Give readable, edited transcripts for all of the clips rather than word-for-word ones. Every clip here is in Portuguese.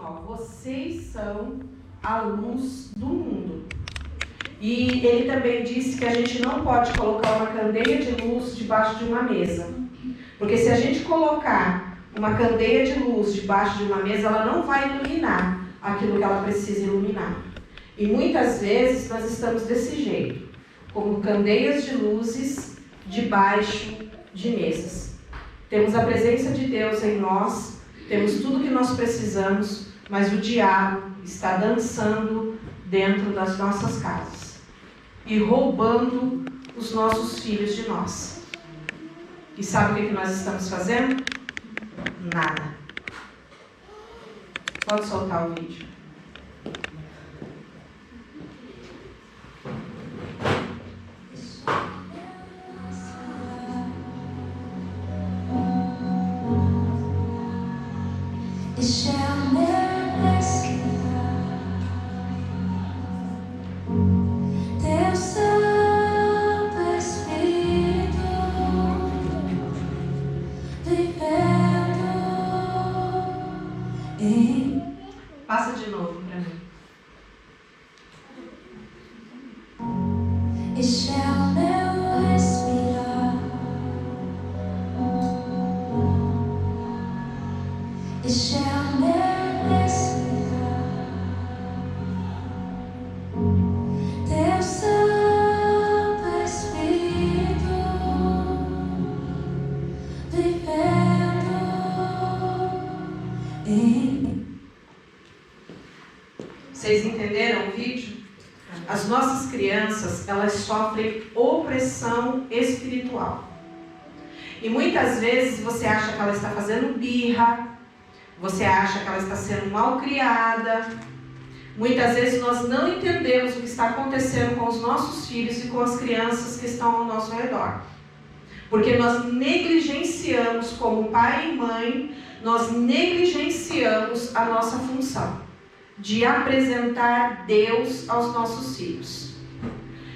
ó, vocês são a luz do mundo. E ele também disse que a gente não pode colocar uma candeia de luz debaixo de uma mesa. Porque se a gente colocar uma candeia de luz debaixo de uma mesa, ela não vai iluminar aquilo que ela precisa iluminar. E muitas vezes nós estamos desse jeito, como candeias de luzes debaixo de mesas. Temos a presença de Deus em nós, temos tudo que nós precisamos, mas o diabo está dançando dentro das nossas casas e roubando os nossos filhos de nós. E sabe o que nós estamos fazendo? Nada. Pode soltar o vídeo. Passa de novo para mim. Vocês entenderam o vídeo? As nossas crianças, elas sofrem opressão espiritual. E muitas vezes você acha que ela está fazendo birra, você acha que ela está sendo mal criada. Muitas vezes nós não entendemos o que está acontecendo com os nossos filhos e com as crianças que estão ao nosso redor. Porque nós negligenciamos, como pai e mãe, nós negligenciamos a nossa função de apresentar Deus aos nossos filhos.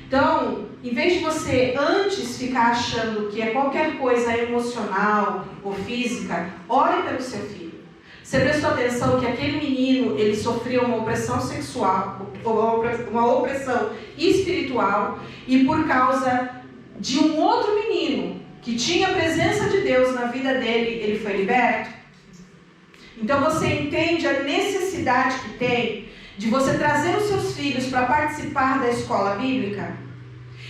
Então, em vez de você antes ficar achando que é qualquer coisa emocional ou física, ore pelo seu filho. Você prestou atenção que aquele menino, ele sofreu uma opressão sexual, uma opressão espiritual, e por causa de um outro menino que tinha a presença de Deus na vida dele, ele foi liberto? Então você entende a necessidade que tem de você trazer os seus filhos para participar da escola bíblica?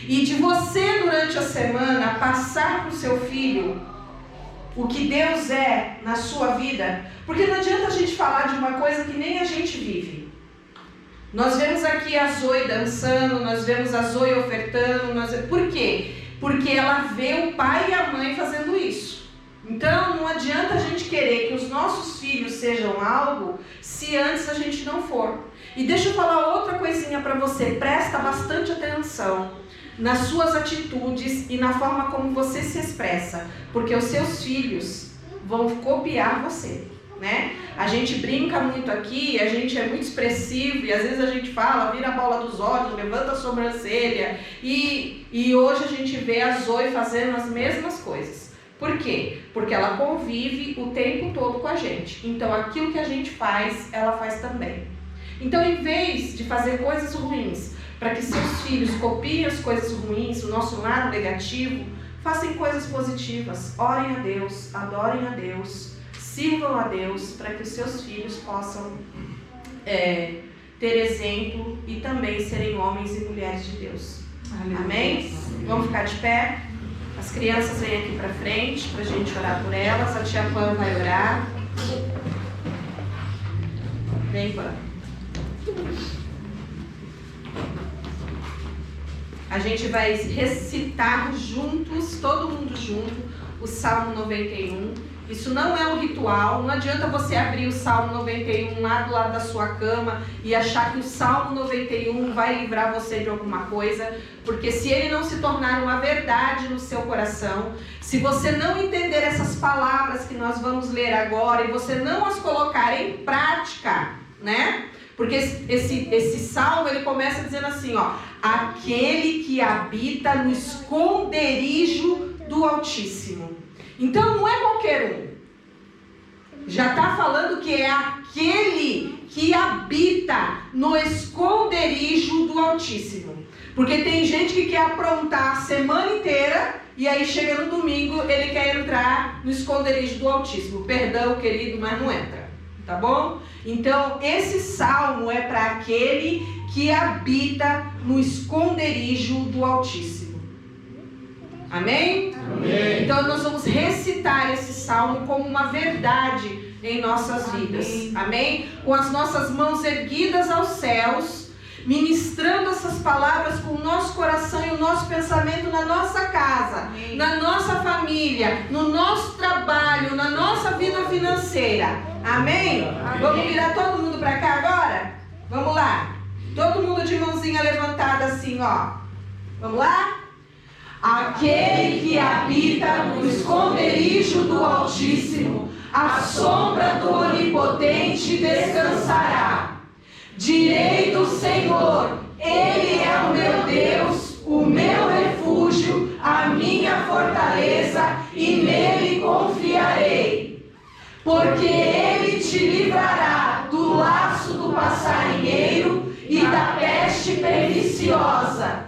E de você, durante a semana, passar para o seu filho o que Deus é na sua vida? Porque não adianta a gente falar de uma coisa que nem a gente vive. Nós vemos aqui a Zoe dançando, nós vemos a Zoe ofertando. Por quê? Porque ela vê o pai e a mãe fazendo isso. Então, não adianta a gente querer que os nossos filhos sejam algo se antes a gente não for. E deixa eu falar outra coisinha para você. Presta bastante atenção nas suas atitudes e na forma como você se expressa. Porque os seus filhos vão copiar você, né? A gente brinca muito aqui, a gente é muito expressivo e às vezes a gente fala, vira a bola dos olhos, levanta a sobrancelha. E hoje a gente vê a Zoe fazendo as mesmas coisas. Por quê? Porque ela convive o tempo todo com a gente. Então, aquilo que a gente faz, ela faz também. Então, em vez de fazer coisas ruins, para que seus filhos copiem as coisas ruins, o nosso lado negativo, façam coisas positivas. Orem a Deus, adorem a Deus, sirvam a Deus, para que os seus filhos possam ter exemplo e também serem homens e mulheres de Deus. Amém? Vamos ficar de pé? As crianças vêm aqui para frente para a gente orar por elas. A tia Pan vai orar. Vem, Pan. A gente vai recitar juntos, todo mundo junto, o Salmo 91. Isso não é um ritual. Não adianta você abrir o Salmo 91 lá do lado da sua cama e achar que o Salmo 91 vai livrar você de alguma coisa, porque se ele não se tornar uma verdade no seu coração, se você não entender essas palavras que nós vamos ler agora e você não as colocar em prática, né? Porque esse salmo, ele começa dizendo assim, ó: aquele que habita no esconderijo do Altíssimo. Então não é qualquer um. Já está falando que é aquele que habita no esconderijo do Altíssimo. Porque tem gente que quer aprontar a semana inteira e aí chega no domingo, ele quer entrar no esconderijo do Altíssimo. Perdão, querido, mas não entra. Tá bom? Então, esse salmo é para aquele que habita no esconderijo do Altíssimo. Amém? Amém. Então nós vamos recitar esse salmo como uma verdade em nossas vidas. Amém? Com as nossas mãos erguidas aos céus, ministrando essas palavras com o nosso coração e o nosso pensamento na nossa casa, Amém. Na nossa família, no nosso trabalho, na nossa vida financeira. Amém? Amém. Vamos virar todo mundo para cá agora? Vamos lá. Todo mundo de mãozinha levantada assim, ó. Vamos lá? Aquele que habita no esconderijo do Altíssimo, à sombra do Onipotente descansará. Direi do Senhor, Ele é o meu Deus, o meu refúgio, a minha fortaleza, e nele confiarei. Porque Ele te livrará do laço do passarinheiro e da peste perniciosa.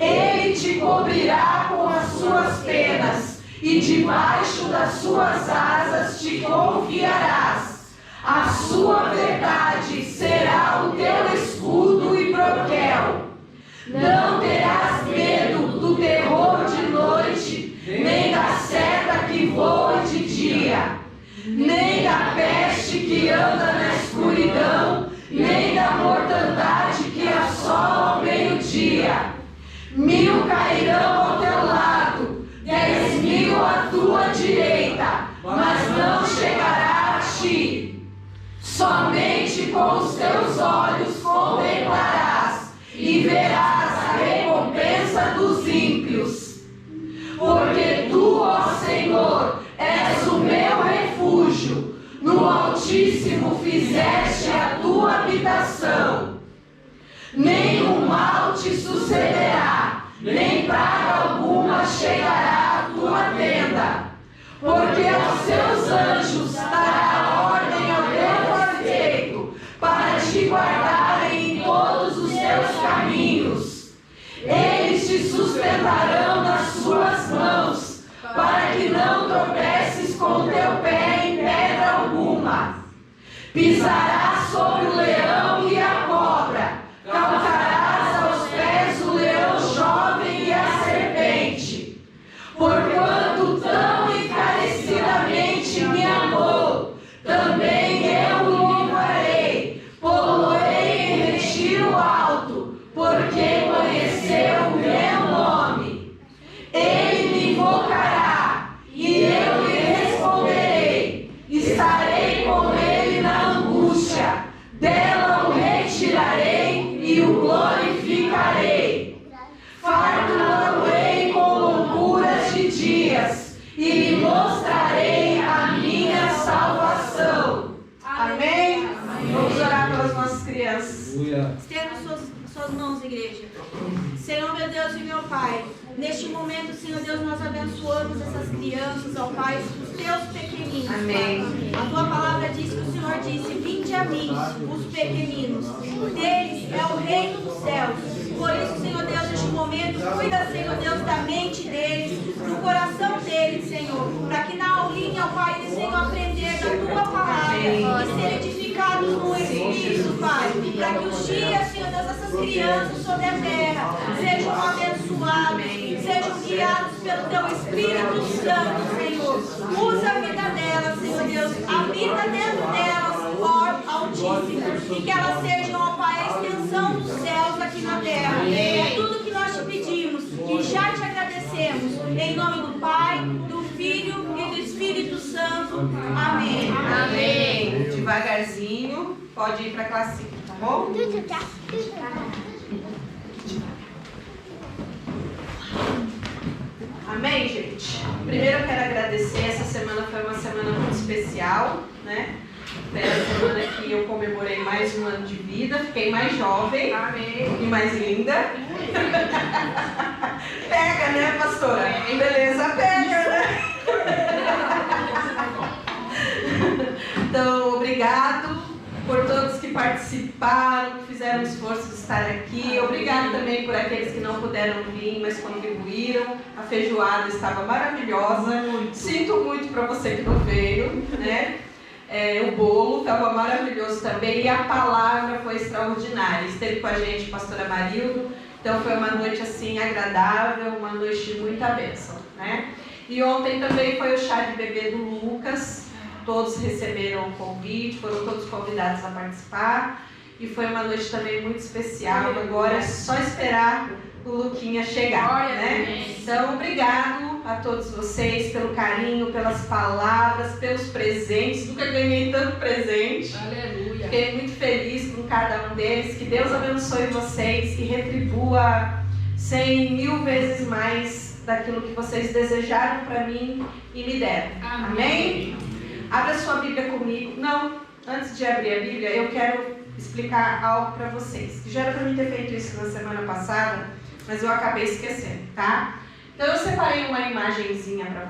Ele te cobrirá com as suas penas, e debaixo das suas asas te confiarás. A sua verdade será o teu escudo e broquel. Não terás medo do terror de noite, nem da seta que voa de dia, nem da peste que anda na escuridão, nem da mortandade que assola ao meio-dia. 1000 cairão ao teu lado, 10.000 à tua direita, mas não chegará a ti. Somente com os teus olhos contemplarás e verás a recompensa dos ímpios. Porque tu, ó Senhor, és o meu refúgio, no Altíssimo fizeste a tua habitação. Nenhum mal te sucederá, nem praga alguma chegará à tua tenda, porque aos seus anjos dará ordem ao teu respeito, para te guardarem em todos os teus caminhos. Eles te sustentarão nas suas mãos, para que não tropeces com teu pé em pedra alguma. Pisarás sobre o leão e a cobra, calcarás aos pés o leão jovem e a serpente. Porquanto tão encarecidamente me amou, também eu o livrarei, pô-lo-ei em retiro alto, porque conheceu o meu nome. Ele me invocará, e eu lhe responderei. Estarei com ele na angústia, dela o retirarei e o glorificarei. Fartá-lo-ei com longuras de dias, e lhe mostrarei a minha salvação. Amém? Amém. Vamos orar pelas nossas crianças. Estenda suas mãos, igreja. Senhor, meu Deus e meu Pai, neste momento, Senhor Deus, nós abençoamos essas crianças, ó Pai, os teus pequeninos. Amém. A tua palavra diz que o Senhor disse: vinde a mim, os pequeninos. Deles é o reino dos céus. Por isso, Senhor Deus, neste momento, cuida, Senhor Deus, da mente deles, do coração deles, Senhor, para que na aulinha, ó Pai, eles venham aprender da tua palavra e serem edificados no Espírito, Pai, para que os dias, Senhor Deus, dessas crianças sobre a terra sejam abençoados, sejam guiados pelo teu Espírito Santo, Senhor. Usa a vida delas, Senhor Deus, habita dentro delas, ó Altíssimo, e que elas sejam, ó Pai, a extensão dos céus aqui na terra. É tudo que nós te pedimos e já te agradecemos, em nome do Pai, do Filho e do Espírito Santo. Amém. Amém. Devagarzinho, pode ir para a classinha, tá bom? Amém, gente? Primeiro eu quero agradecer, essa semana foi uma semana muito especial, né? Foi a semana que eu comemorei mais um ano de vida, fiquei mais jovem. Amém. E mais linda. Pega, né, pastora? Beleza, pega, né? por todos que participaram, que fizeram o esforço de estar aqui. Obrigado também por aqueles que não puderam vir, mas contribuíram. A feijoada estava maravilhosa. Sinto muito para você que não veio, né? O bolo estava maravilhoso também e a palavra foi extraordinária. Esteve com a gente a pastora Marildo, então foi uma noite assim agradável, uma noite de muita bênção, né? E ontem também foi o chá de bebê do Lucas. Todos receberam o convite, foram todos convidados a participar. E foi uma noite também muito especial. Agora é só esperar o Luquinha chegar, né? Então, obrigado a todos vocês pelo carinho, pelas palavras, pelos presentes. Nunca ganhei tanto presente. Aleluia. Fiquei muito feliz com cada um deles. Que Deus abençoe vocês e retribua 100 mil vezes mais daquilo que vocês desejaram para mim e me deram. Amém? Abra sua Bíblia comigo. Não, antes de abrir a Bíblia, eu quero explicar algo para vocês. Já era para mim ter feito isso na semana passada, mas eu acabei esquecendo, tá? Então eu separei uma imagenzinha para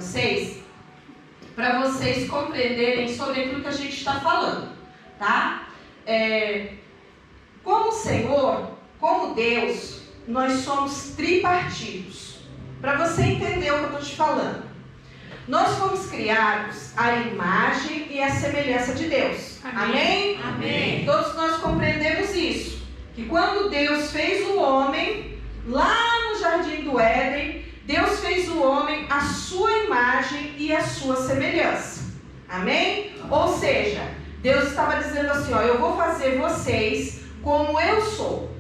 vocês compreenderem sobre aquilo que a gente está falando, tá? Como Senhor, como Deus, nós somos tripartidos. Para você entender o que eu estou te falando. Nós fomos criados à imagem e à semelhança de Deus. Amém? Amém. Todos nós compreendemos isso. Que quando Deus fez o homem, lá no Jardim do Éden, Deus fez o homem à sua imagem e à sua semelhança. Amém? Ou seja, Deus estava dizendo assim, ó, eu vou fazer vocês como eu sou.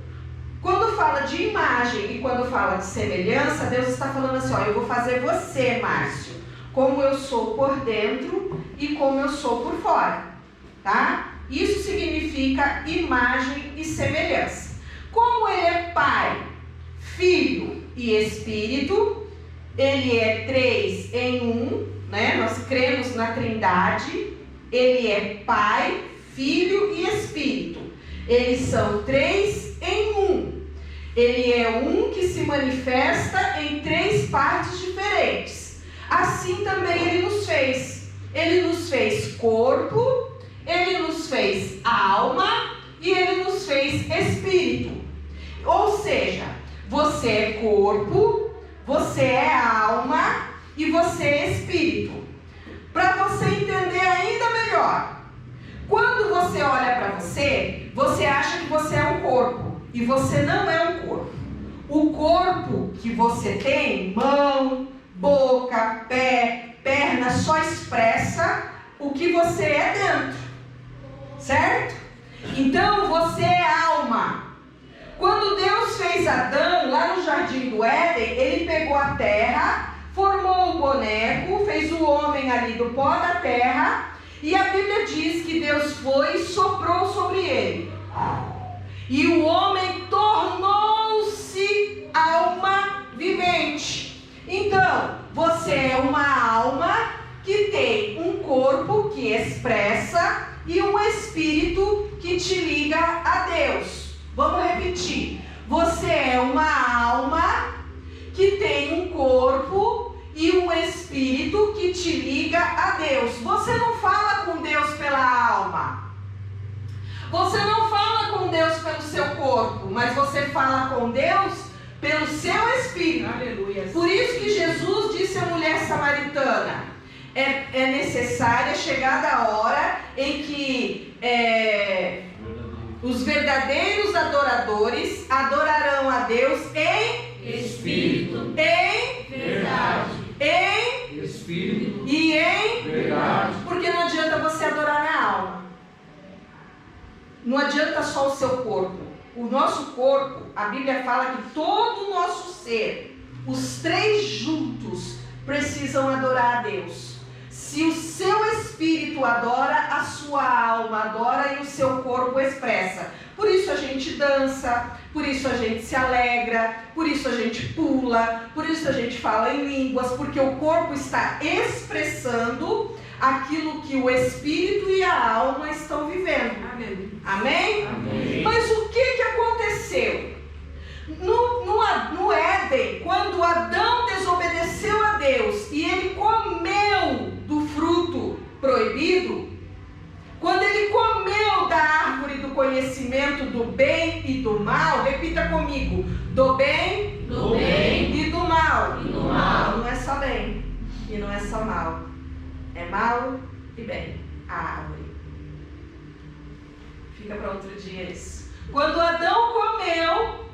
Quando fala de imagem e quando fala de semelhança, Deus está falando assim, ó, eu vou fazer você, Márcio, como eu sou por dentro e como eu sou por fora, tá? Isso significa imagem e semelhança. Como ele é Pai, Filho e Espírito, ele é 3 em 1, né? Nós cremos na Trindade, ele é Pai, Filho e Espírito. Eles são 3 em 1. Ele é um que se manifesta em 3 partes diferentes. Assim também ele nos fez. Ele nos fez corpo, ele nos fez alma e ele nos fez espírito. Ou seja, você é corpo, você é alma e você é espírito. Para você entender ainda melhor, quando você olha para você, você acha que você é um corpo e você não é um corpo. O corpo que você tem, mão, boca, pé, perna, só expressa o que você é dentro, certo? Então você é alma. Quando Deus fez Adão lá no Jardim do Éden, ele pegou a terra, formou o boneco, fez o homem ali do pó da terra, e a Bíblia diz que Deus foi e soprou sobre ele. E o homem tornou-se alma vivente. Então, você é uma alma que tem um corpo que expressa e um espírito que te liga a Deus. Vamos repetir. Você é uma alma que tem um corpo e um espírito que te liga a Deus. Você não fala com Deus pela alma. Você não fala com Deus pelo seu corpo, mas você fala com Deus pelo seu espírito. Aleluia. Por isso que Jesus disse à mulher samaritana, é necessária chegada a hora em que os verdadeiros adoradores adorarão a Deus em espírito, em verdade, em espírito e em verdade. Porque não adianta você adorar na alma. Não adianta só o seu corpo. O nosso corpo, a Bíblia fala que todo o nosso ser, os 3 juntos, precisam adorar a Deus. Se o seu espírito adora, a sua alma adora e o seu corpo expressa. Por isso a gente dança, por isso a gente se alegra, por isso a gente pula, por isso a gente fala em línguas, porque o corpo está expressando aquilo que o espírito e a alma estão vivendo. Amém. Amém? Amém. Mas o que aconteceu? No Éden, quando Adão desobedeceu a Deus e ele comeu do fruto proibido, quando ele comeu da árvore conhecimento do bem e do mal, repita comigo, do bem, e do mal. Não é só bem e não é só mal, é mal e bem, a árvore. Fica para outro dia isso. Quando Adão comeu,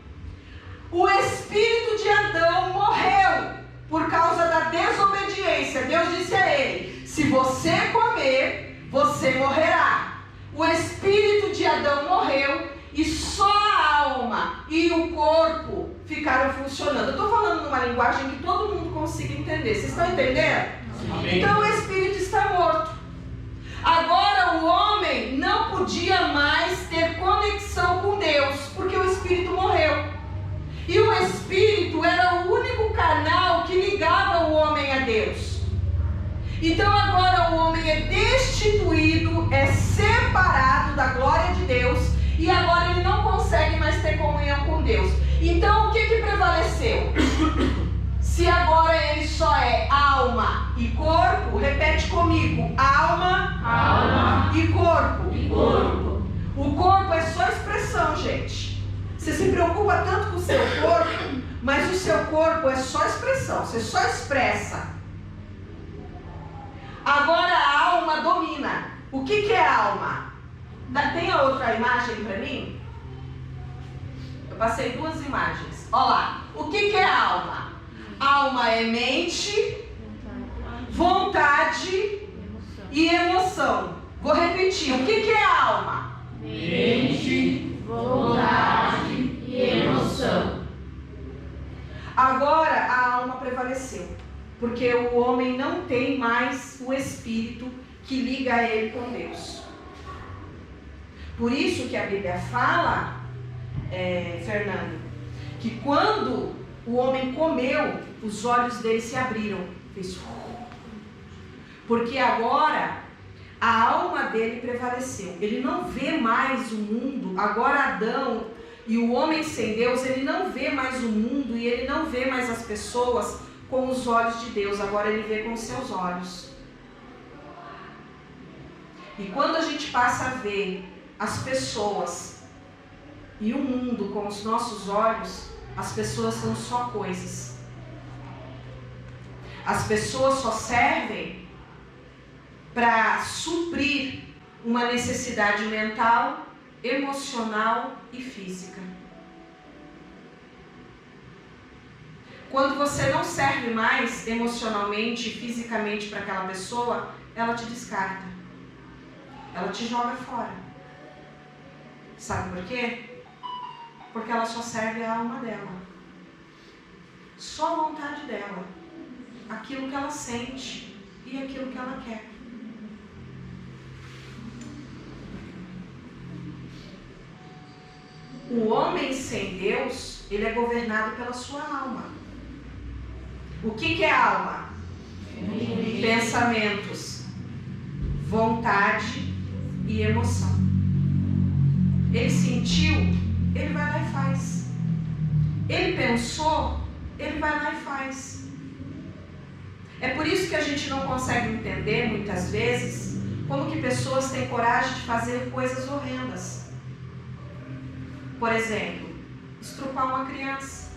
o espírito de Adão morreu por causa da desobediência. Deus disse a ele: se você comer, você morrerá. O espírito de Adão morreu e só a alma e o corpo ficaram funcionando. Eu estou falando numa linguagem que todo mundo consiga entender. Vocês estão entendendo? Amém. Então o espírito está morto. Agora o homem não podia mais ter conexão com Deus, porque o espírito morreu. E o espírito era o único canal que ligava o homem a Deus. Então agora o homem é destituído, é separado da glória de Deus, e agora ele não consegue mais ter comunhão com Deus. Então o que prevaleceu? Se agora ele só é alma e corpo, repete comigo, alma e corpo. O corpo é só expressão, gente. Você se preocupa tanto com o seu corpo, mas o seu corpo é só expressão, você só expressa. Agora a alma domina. O que é alma? Tem a outra imagem para mim? Eu passei 2 imagens. Olha lá. O que é alma? Alma é mente, vontade e emoção. Vou repetir. O que é alma? Mente, vontade e emoção. Agora a alma prevaleceu, porque o homem não tem mais o espírito que liga ele com Deus. Por isso que a Bíblia fala, Fernando, que quando o homem comeu, os olhos dele se abriram. Fez... Porque agora a alma dele prevaleceu. Ele não vê mais o mundo. Agora Adão e o homem sem Deus, ele não vê mais o mundo e ele não vê mais as pessoas com os olhos de Deus. Agora ele vê com os seus olhos. E quando a gente passa a ver as pessoas e o mundo com os nossos olhos, as pessoas são só coisas. As pessoas só servem para suprir uma necessidade mental, emocional e física. Quando você não serve mais emocionalmente e fisicamente para aquela pessoa, ela te descarta. Ela te joga fora. Sabe por quê? Porque ela só serve a alma dela. Só a vontade dela. Aquilo que ela sente e aquilo que ela quer. O homem sem Deus, ele é governado pela sua alma. O que é alma? Pensamentos, vontade e emoção. Ele sentiu, ele vai lá e faz. Ele pensou, ele vai lá e faz. É por isso que a gente não consegue entender, muitas vezes, como que pessoas têm coragem de fazer coisas horrendas. Por exemplo, estrupar uma criança.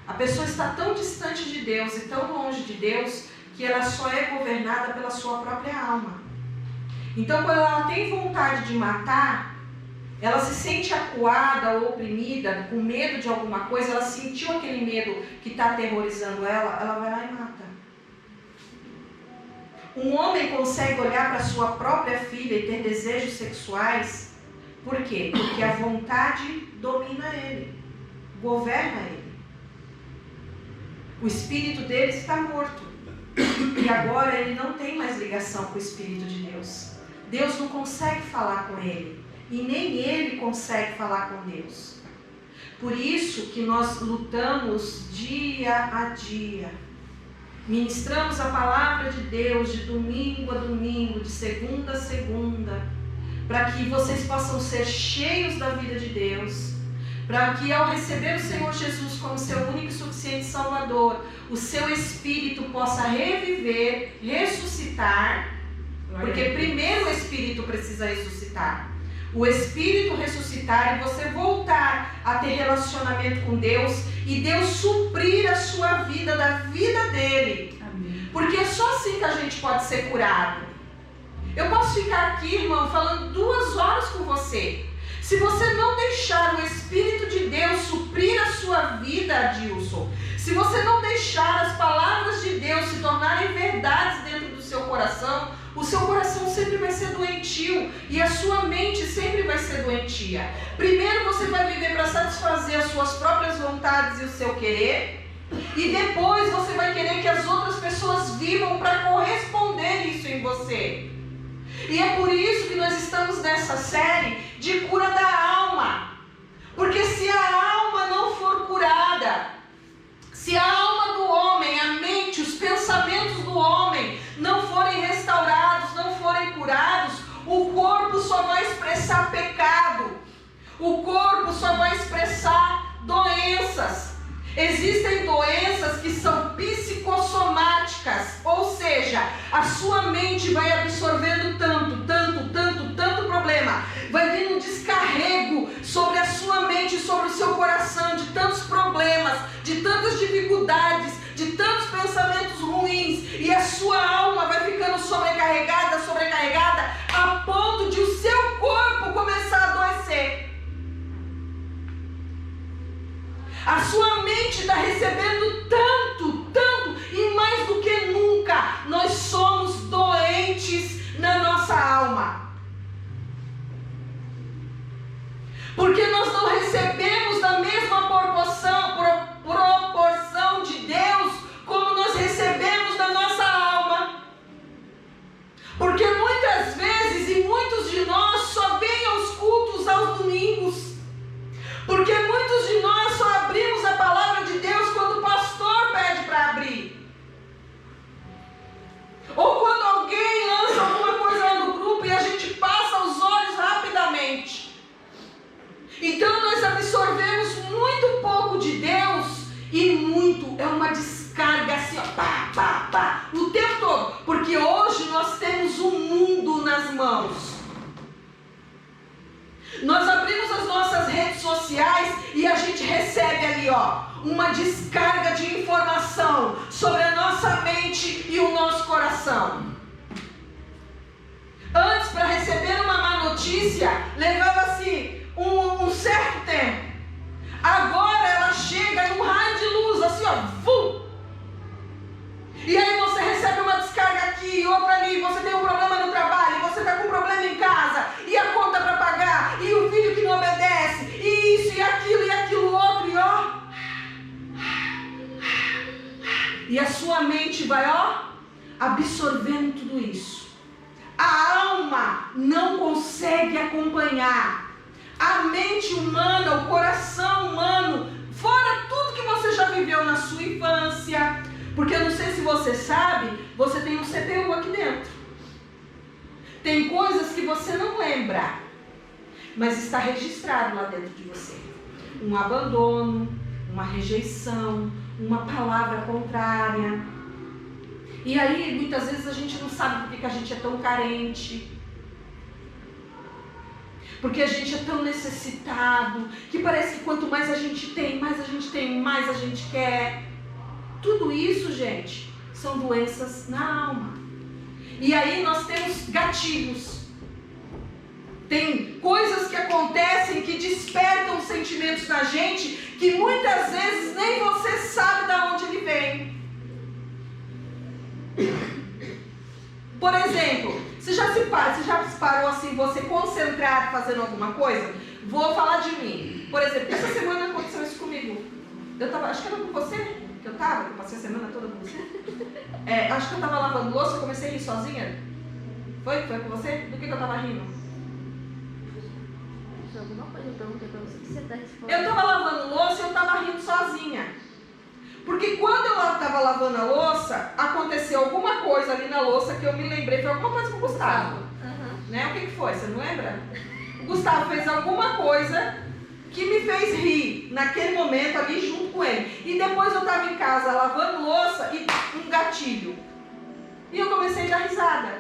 A pessoa está tão distante de Deus e tão longe de Deus que ela só é governada pela sua própria alma. Então, quando ela tem vontade de matar, ela se sente acuada ou oprimida, com medo de alguma coisa, ela sentiu aquele medo que está aterrorizando ela, ela vai lá e mata. Um homem consegue olhar para sua própria filha e ter desejos sexuais. Por quê? Porque a vontade domina ele, governa ele. O espírito dele está morto. E agora ele não tem mais ligação com o Espírito de Deus. Deus não consegue falar com ele. E nem ele consegue falar com Deus. Por isso que nós lutamos dia a dia. Ministramos a palavra de Deus de domingo a domingo, de segunda a segunda, para que vocês possam ser cheios da vida de Deus, para que ao receber o Senhor Jesus como seu único e suficiente Salvador, o seu Espírito possa reviver, ressuscitar, porque primeiro o Espírito precisa ressuscitar. o espírito ressuscitar e você voltar a ter relacionamento com Deus e Deus suprir a sua vida, da vida dele. Amém. Porque é só assim que a gente pode ser curado. Eu posso ficar aqui, irmão, falando 2 horas com você. Se você não deixar o Espírito de Deus suprir a sua vida, Adilson, se você não deixar as palavras de Deus se tornarem verdades dentro do seu coração, o seu coração sempre vai ser doentio e a sua mente sempre vai ser doentia. Primeiro você vai viver para satisfazer as suas próprias vontades e o seu querer, e depois você vai querer que as outras pessoas vivam para corresponder isso em você. E é por isso que nós estamos nessa série de cura da alma. Porque se a alma não for curada, se a alma do homem, a mente, os pensamentos do homem não forem restaurados, não forem curados, o corpo só vai expressar pecado. O corpo só vai expressar doenças. Existem doenças que são psicossomáticas, ou seja, a sua mente vai absorvendo tanto problema, vai vindo um descarrego sobre a sua mente, sobre o seu coração, de tantos problemas, de tantas dificuldades, de tantos pensamentos ruins, e a sua alma vai ficando sobrecarregada, a ponto de o seu corpo começar a adoecer. A sua mente está recebendo tanto, e mais do que nunca, nós somos doentes na nossa alma. Porque nós não recebemos da mesma proporção de Deus como nós recebemos da nossa alma. Porque muitas vezes, e muitos de nós só vêm aos cultos aos domingos. Porque muitos de nós só abrimos a palavra de Deus quando o pastor pede para abrir. Ou quando alguém lança alguma coisa lá no grupo e a gente passa os olhos rapidamente. Então nós absorvemos muito pouco de Deus e muito, é uma descarga assim, ó, pá, o tempo todo. Porque hoje nós temos um mundo nas mãos. Nós abrimos as nossas redes sociais e a gente recebe ali, ó, uma descarga de informação sobre a nossa mente e o nosso coração. Antes, para receber uma má notícia, levava-se um certo tempo. Agora ela chega num raio de luz, assim, ó, vum! E aí você recebe uma descarga aqui, outra ali, você tem um problema no trabalho, você está com um problema em casa, e a conta para pagar, e o filho que não obedece, e isso, e aquilo outro, e ó. E a sua mente vai, ó, absorvendo tudo isso. A alma não consegue acompanhar. A mente humana, o coração humano, fora tudo que você já viveu na sua infância. Porque eu não sei se você sabe, você tem um CPU aqui dentro. Tem coisas que você não lembra, mas está registrado lá dentro de você. Um abandono, uma rejeição, uma palavra contrária. E aí, muitas vezes a gente não sabe por que a gente é tão carente. Porque a gente é tão necessitado, que parece que quanto mais a gente tem, mais a gente quer. Tudo isso, gente, são doenças na alma. E aí nós temos gatilhos. Tem coisas que acontecem que despertam sentimentos na gente que muitas vezes nem você sabe de onde ele vem. Por exemplo, você já se parou assim, você concentrado fazendo alguma coisa? Vou falar de mim. Por exemplo, essa semana aconteceu isso comigo. Acho que era com você. Eu passei a semana toda com você. Acho que eu estava lavando louça, eu comecei a rir sozinha. Foi com você? Do que eu estava rindo? Alguma coisa eu perguntei pra você, o que você está respondendo? Eu estava lavando louça e eu estava rindo sozinha. Porque quando eu estava lavando a louça, aconteceu alguma coisa ali na louça que eu me lembrei. Foi alguma coisa com o Gustavo. Né? O que foi? Você não lembra? O Gustavo fez alguma coisa que me fez rir naquele momento ali junto com ele. E depois eu estava em casa lavando louça e um gatilho. E eu comecei a dar risada.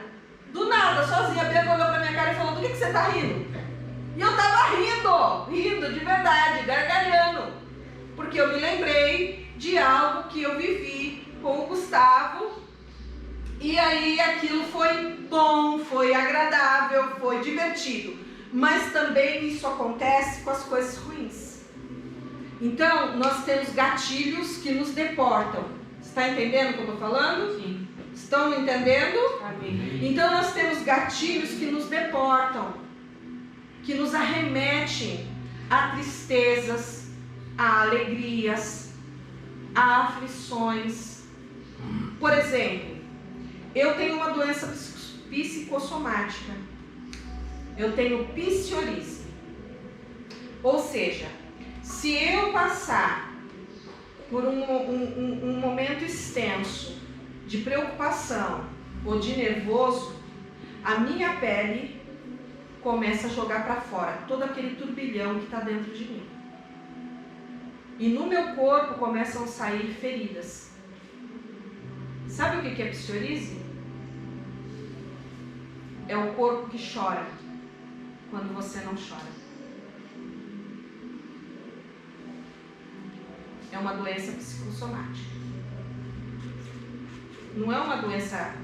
Do nada, sozinha. A Bianca olhou pra minha cara e falou: do que você está rindo? E eu estava rindo de verdade, gargalhando, porque eu me lembrei de algo que eu vivi com o Gustavo, e aí aquilo foi bom, foi agradável, foi divertido, mas também isso acontece com as coisas ruins. Então, nós temos gatilhos que nos deportam. Está entendendo o que eu estou falando? Sim. Estão entendendo? Amém. Então, nós temos gatilhos que nos deportam, que nos arremetem a tristezas, a alegrias, a aflições. Por exemplo, eu tenho uma doença psicossomática. Eu tenho psoríase. Ou seja, se eu passar por um momento extenso de preocupação ou de nervoso, a minha pele começa a jogar para fora todo aquele turbilhão que está dentro de mim. E no meu corpo começam a sair feridas. Sabe o que é psoríase? É o corpo que chora quando você não chora. É uma doença psicossomática. Não é uma doença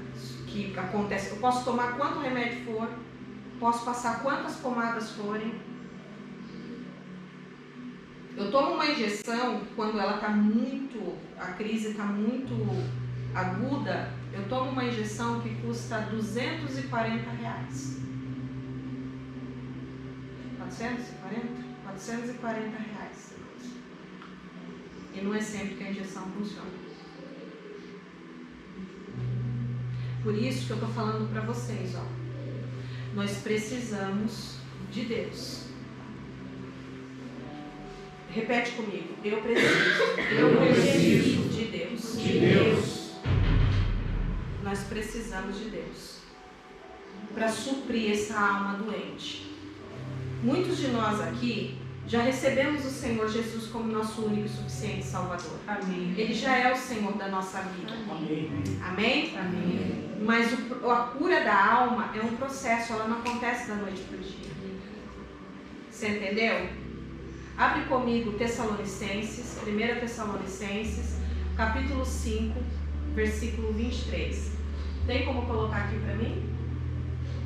que acontece. Eu posso tomar quanto remédio for, posso passar quantas pomadas forem. Eu tomo uma injeção quando ela está muito, a crise está muito aguda. Eu tomo uma injeção que custa R$240. 440 reais. E não é sempre que a injeção funciona. Por isso que eu estou falando para vocês, ó. Nós precisamos de Deus. Repete comigo. Eu preciso de Deus. De Deus. Nós precisamos de Deus para suprir essa alma doente. Muitos de nós aqui já recebemos o Senhor Jesus como nosso único e suficiente Salvador. Amém. Ele já é o Senhor da nossa vida. Amém. Amém? Amém. Mas a cura da alma é um processo, ela não acontece da noite para o dia. Você entendeu? Abre comigo Tessalonicenses, 1 Tessalonicenses, capítulo 5, versículo 23. Tem como colocar aqui para mim?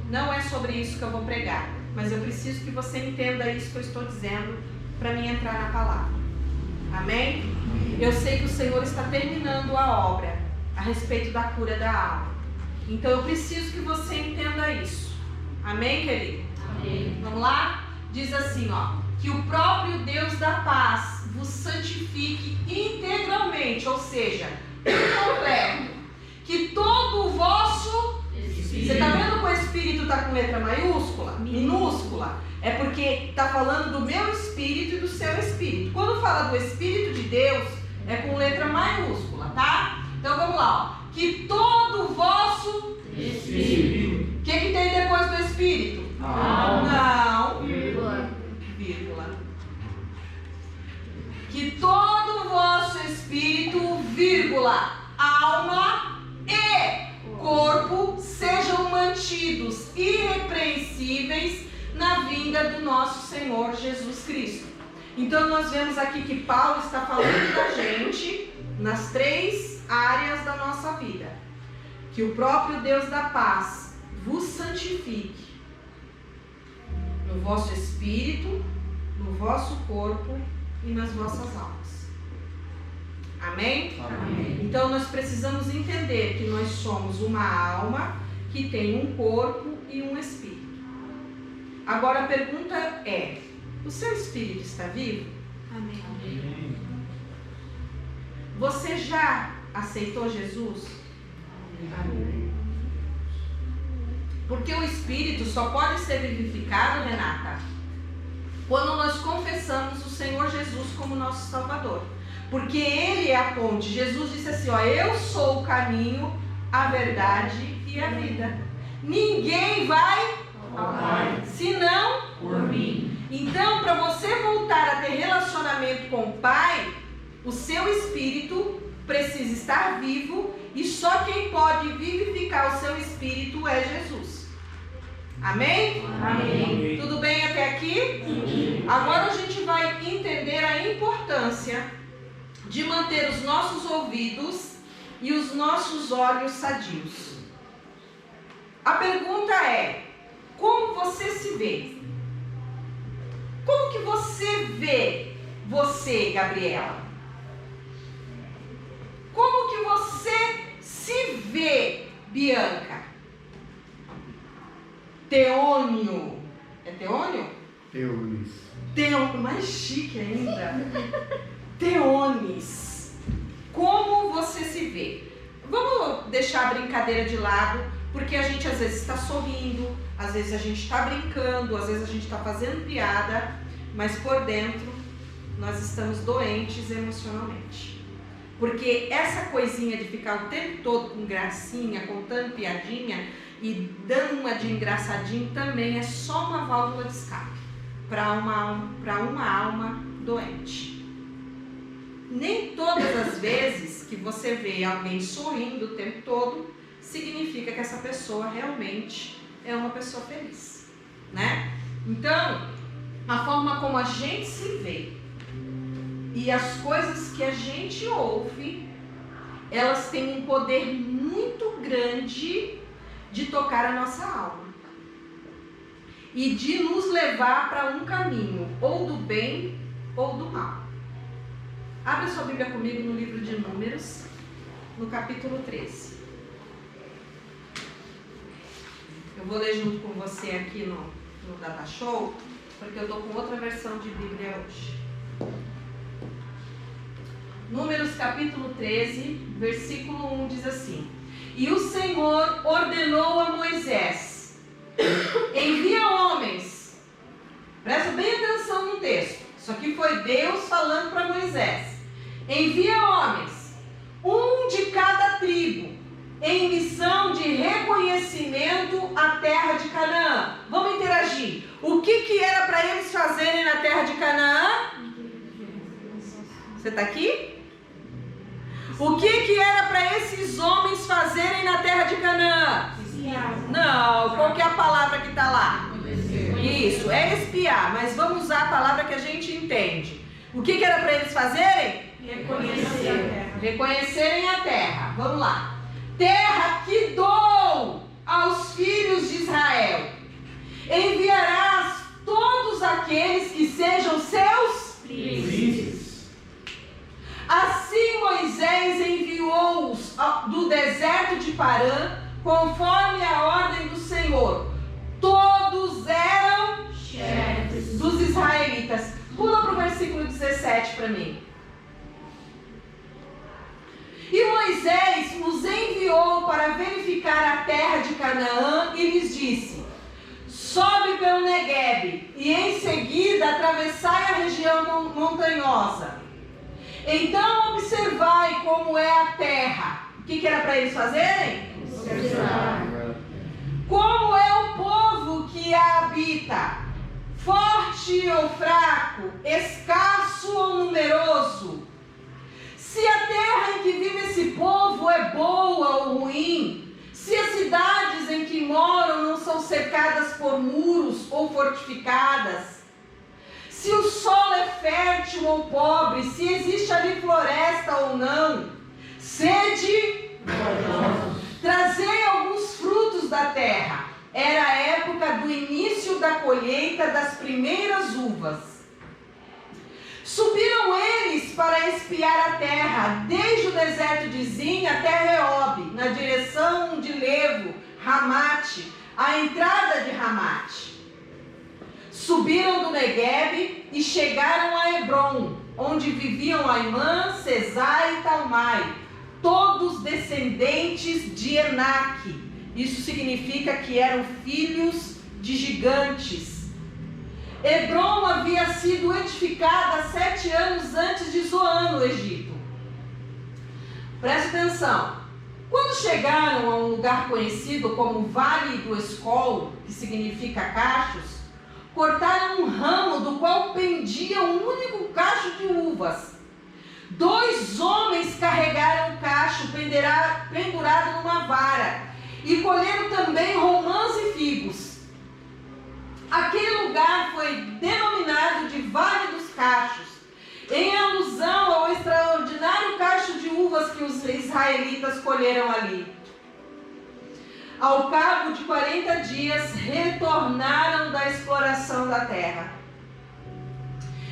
Não é sobre isso que eu vou pregar, mas eu preciso que você entenda isso que eu estou dizendo para mim entrar na palavra. Amém? Eu sei que o Senhor está terminando a obra a respeito da cura da alma. Então eu preciso que você entenda isso. Amém, querido? Amém. Vamos lá? Diz assim, ó. Que o próprio Deus da paz vos santifique integralmente, ou seja, por completo. Que todo o vosso... Você está vendo que o Espírito está com letra maiúscula? Minúscula? É porque está falando do meu Espírito e do seu Espírito. Quando fala do Espírito de Deus, é com letra maiúscula, tá? Então vamos lá, ó. Que todo o vosso Espírito. O que tem depois do Espírito? Não. Vírgula. Vírgula. Que todo o vosso Espírito, vírgula, alma e corpo sejam mantidos irrepreensíveis na vinda do nosso Senhor Jesus Cristo. Então nós vemos aqui que Paulo está falando da gente nas 3 áreas da nossa vida. Que o próprio Deus da paz vos santifique no vosso espírito, no vosso corpo e nas vossas almas. Amém? Amém. Então nós precisamos entender que nós somos uma alma que tem um corpo e um espírito. Agora a pergunta é: o seu espírito está vivo? Amém. Amém. Você já aceitou Jesus? Amém. Porque o espírito só pode ser vivificado, Renata, quando nós confessamos o Senhor Jesus como nosso Salvador. Porque Ele é a ponte. Jesus disse assim, ó: eu sou o caminho, a verdade e a vida. Ninguém vai Ao Pai, senão por mim. Então, para você voltar a ter relacionamento com o Pai, o seu espírito precisa estar vivo, e só quem pode vivificar o seu espírito é Jesus. Amém? Amém. Tudo bem até aqui? de manter os nossos ouvidos e os nossos olhos sadios. A pergunta é: como você se vê? Como que você vê você, Gabriela? Como que você se vê, Bianca? Teônio. É Teônio? Teonis. Teônio, mais chique ainda. Teonis. Como você se vê? Vamos deixar a brincadeira de lado, porque a gente às vezes está sorrindo, às vezes a gente está brincando, às vezes a gente está fazendo piada, mas por dentro nós estamos doentes emocionalmente. Porque essa coisinha de ficar o tempo todo com gracinha, contando piadinha e dando uma de engraçadinho também é só uma válvula de escape para uma alma doente. Nem todas as vezes que você vê alguém sorrindo o tempo todo significa que essa pessoa realmente é uma pessoa feliz, né? Então, a forma como a gente se vê e as coisas que a gente ouve, elas têm um poder muito grande de tocar a nossa alma e de nos levar para um caminho, ou do bem ou do mal. Abre sua Bíblia comigo no livro de Números, no capítulo 13. Eu vou ler junto com você aqui no Data Show, porque eu estou com outra versão de Bíblia hoje. Números capítulo 13, versículo 1 diz assim: E o Senhor ordenou a Moisés: envia homens. Presta bem atenção no texto. Isso aqui foi Deus falando para Moisés. Envia homens, um de cada tribo, em missão de reconhecimento à terra de Canaã. Vamos interagir. O que era para eles fazerem na terra de Canaã? Você está aqui? O que era para esses homens fazerem na terra de Canaã? Não, qual que é a palavra que está lá? Isso, é espiar, mas vamos usar a palavra que a gente entende. O que era para eles fazerem? Reconhecerem a terra. Vamos lá. Terra que dou aos filhos de Israel. Enviarás todos aqueles que sejam seus príncipes. Assim Moisés enviou-os do deserto de Parã, conforme a ordem do Senhor. Todos eram chefes dos israelitas. Pula para o versículo 17 para mim. E Moisés os enviou para verificar a terra de Canaã e lhes disse: sobe pelo Neguebe e em seguida atravessai a região montanhosa. Então observai como é a terra. O que era para eles fazerem? Observar. Como é o povo que a habita? Forte ou fraco? Escasso ou numeroso? Se a terra em que vive esse povo é boa ou ruim, se as cidades em que moram não são cercadas por muros ou fortificadas, se o solo é fértil ou pobre, se existe ali floresta ou não, sede, trazei alguns frutos da terra. Era a época do início da colheita das primeiras uvas. Subiram eles para espiar a terra, desde o deserto de Zin até Reob, na direção de Levo, Ramate, a entrada de Ramate. Subiram do Neguebe e chegaram a Hebron, onde viviam Aimã, Sesai e Talmai, todos descendentes de Enaque. Isso significa que eram filhos de gigantes. Hebron havia sido edificada 7 anos antes de Zoan, no Egito. Preste atenção. Quando chegaram a um lugar conhecido como Vale do Escol, que significa cachos, cortaram um ramo do qual pendia um único cacho de uvas. 2 homens carregaram o cacho pendurado numa vara e colheram também romãs e figos. Aquele lugar foi denominado de Vale dos Cachos, em alusão ao extraordinário israelitas colheram ali. Ao cabo de 40 dias, retornaram da exploração da terra.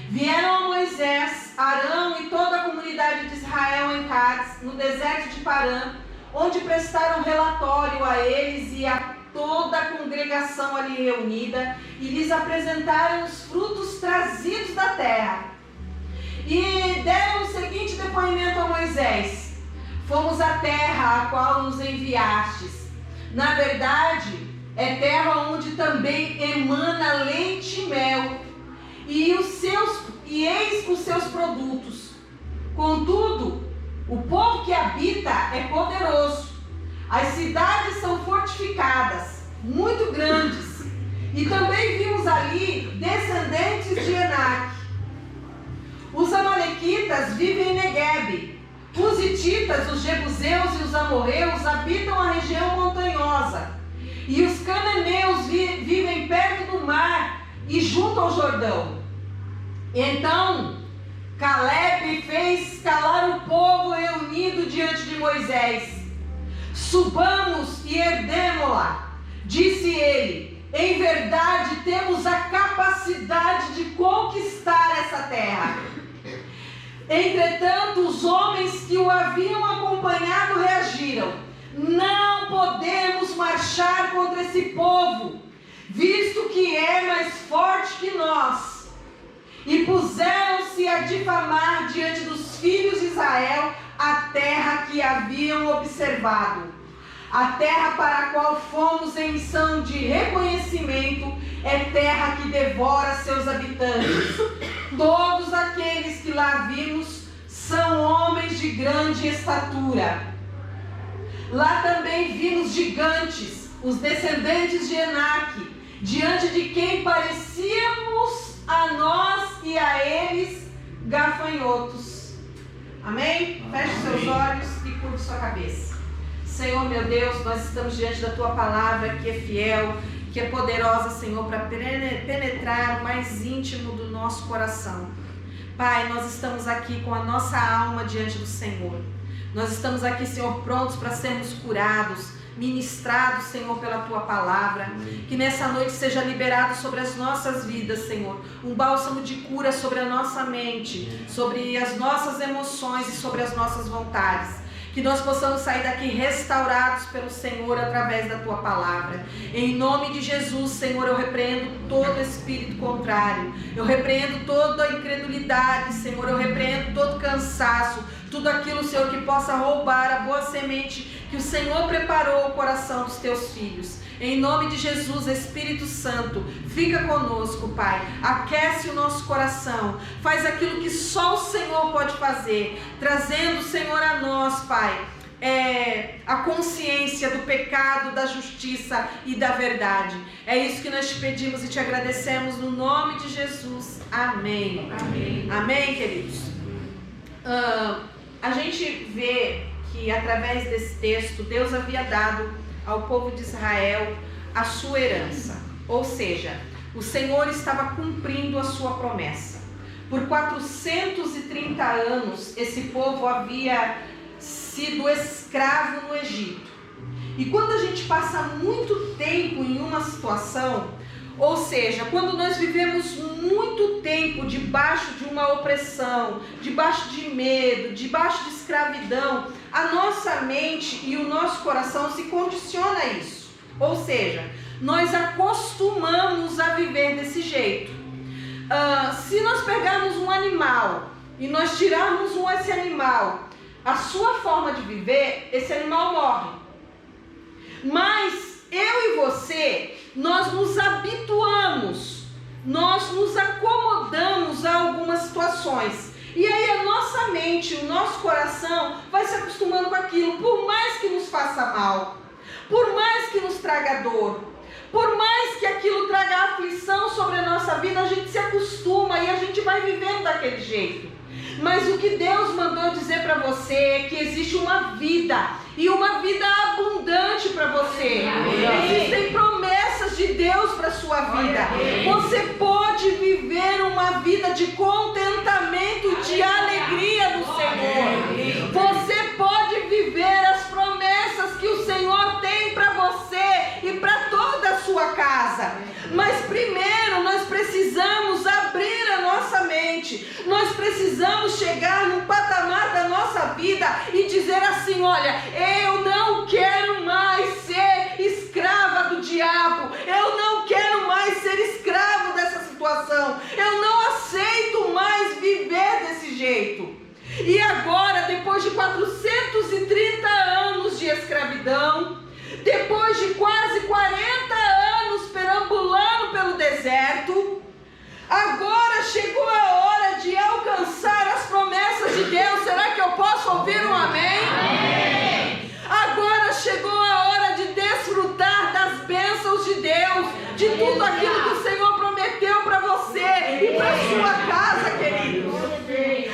Vieram a Moisés, Arão e toda a comunidade de Israel em Cádiz, no deserto de Parã, onde prestaram relatório a eles e a toda a congregação ali reunida, e lhes apresentaram os frutos trazidos da terra. E deram o seguinte depoimento a Moisés: fomos à terra a qual nos enviastes. Na verdade, é terra onde também emana leite e mel, e eis os seus produtos. Contudo, o povo que habita é poderoso. As cidades são fortificadas, muito grandes. E também vimos ali descendentes de Enac. Os amalequitas vivem em Neguebe. Os hititas, os jebuseus e os amorreus habitam a região montanhosa. E os cananeus vivem perto do mar e junto ao Jordão. Então Caleb fez calar o povo reunido diante de Moisés. Subamos e herdemo-la, disse ele. Em verdade temos a capacidade de conquistar essa terra. Entretanto, os homens que o haviam acompanhado reagiram: não podemos marchar contra esse povo, visto que é mais forte que nós. E puseram-se a difamar diante dos filhos de Israel a terra que haviam observado. A terra para a qual fomos em missão de reconhecimento é terra que devora seus habitantes. Todos aqueles que lá vimos são homens de grande estatura. Lá também vimos gigantes, os descendentes de Enaque, diante de quem parecíamos a nós e a eles gafanhotos. Amém? Feche seus olhos e curve sua cabeça. Senhor meu Deus, nós estamos diante da Tua palavra que é fiel, que é poderosa, Senhor, para penetrar o mais íntimo do nosso coração. Pai, nós estamos aqui com a nossa alma diante do Senhor. Nós estamos aqui, Senhor, prontos para sermos curados, ministrados, Senhor, pela Tua palavra. Que nessa noite seja liberado sobre as nossas vidas, Senhor, um bálsamo de cura sobre a nossa mente, sobre as nossas emoções e sobre as nossas vontades. Que nós possamos sair daqui restaurados pelo Senhor através da Tua palavra. Em nome de Jesus, Senhor, eu repreendo todo espírito contrário. Eu repreendo toda a incredulidade, Senhor. Eu repreendo todo cansaço. Tudo aquilo, Senhor, que possa roubar a boa semente que o Senhor preparou o coração dos Teus filhos. Em nome de Jesus, Espírito Santo, fica conosco, Pai. Aquece o nosso coração. Faz aquilo que só o Senhor pode fazer. Trazendo, Senhor, a nós, Pai, a consciência do pecado, da justiça e da verdade. É isso que nós te pedimos e te agradecemos no nome de Jesus. Amém. Amém, Amém, queridos. A gente vê que através desse texto, Deus havia dado ao povo de Israel a sua herança. Ou seja, o Senhor estava cumprindo a sua promessa. Por 430 anos, esse povo havia sido escravo no Egito. E quando a gente passa muito tempo em uma situação, ou seja, quando nós vivemos muito tempo debaixo de uma opressão, debaixo de medo, debaixo de escravidão, a nossa mente e o nosso coração se condiciona a isso. Ou seja, nós acostumamos a viver desse jeito. Se nós pegarmos um animal e nós tirarmos esse animal, a sua forma de viver, esse animal morre. Mas eu e você, nós nos habituamos, nós nos acomodamos a algumas situações. E aí a nossa mente, o nosso coração vai se acostumando com aquilo, por mais que nos faça mal, por mais que nos traga dor, por mais que aquilo traga aflição sobre a nossa vida, a gente se acostuma e a gente vai vivendo daquele jeito. Mas o que Deus mandou dizer para você é que existe uma vida, e uma vida abundante para você. Existem promessas de Deus para a sua vida. Você pode viver uma vida de contentamento, de alegria no Senhor. Você pode viver precisamos chegar num patamar da nossa vida e dizer assim: olha, eu não quero mais ser escrava do diabo, eu não quero mais ser escravo dessa situação, eu não aceito mais viver desse jeito. E agora, depois de 430 anos de escravidão, depois de quase 40 anos perambulando pelo deserto, agora chegou a hora de alcançar as promessas de Deus. Será que eu posso ouvir um amém? Amém. Agora chegou a hora de desfrutar das bênçãos de Deus, de tudo aquilo que o Senhor prometeu para você e para sua casa, queridos.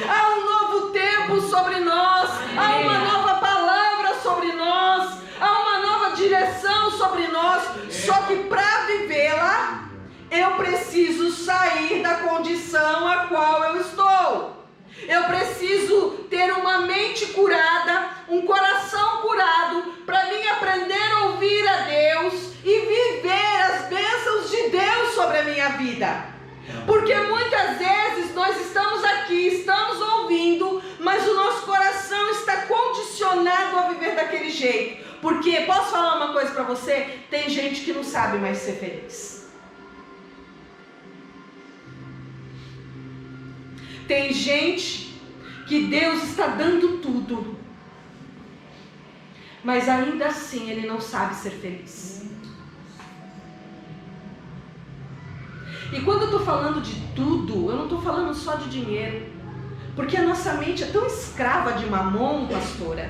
Há um novo tempo sobre nós, há uma nova palavra sobre nós, há uma nova direção sobre nós. Só que para vivê-la, eu preciso sair da condição a qual eu estou. Eu preciso ter uma mente curada, um coração curado, para mim aprender a ouvir a Deus e viver as bênçãos de Deus sobre a minha vida. Porque muitas vezes nós estamos aqui, estamos ouvindo, mas o nosso coração está condicionado a viver daquele jeito. Porque, posso falar uma coisa para você? Tem gente que não sabe mais ser feliz. Tem gente que Deus está dando tudo, mas ainda assim ele não sabe ser feliz. E quando eu estou falando de tudo, eu não estou falando só de dinheiro, porque a nossa mente é tão escrava de mamon, pastora.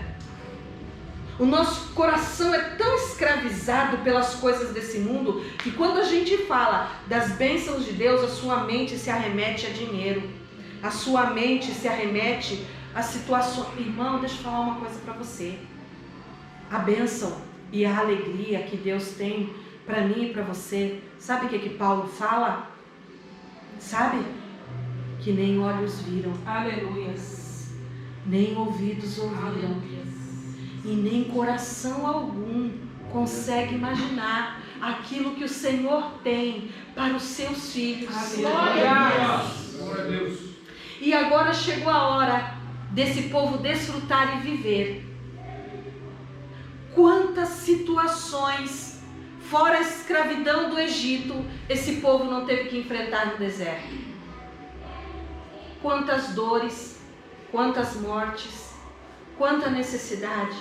O nosso coração é tão escravizado pelas coisas desse mundo, que quando a gente fala das bênçãos de Deus, a sua mente se arremete a dinheiro. A sua mente se arremete a situações. Irmão, deixa eu falar uma coisa para você. A bênção e a alegria que Deus tem para mim e para você, sabe o que Paulo fala? Sabe? Que nem olhos viram. Aleluias. Nem ouvidos ouviram. Aleluias. E nem coração algum consegue imaginar aquilo que o Senhor tem para os seus filhos. Aleluia. Glória a Deus. E agora chegou a hora desse povo desfrutar e viver. Quantas situações, fora a escravidão do Egito, esse povo não teve que enfrentar no deserto? Quantas dores, quantas mortes, quanta necessidade,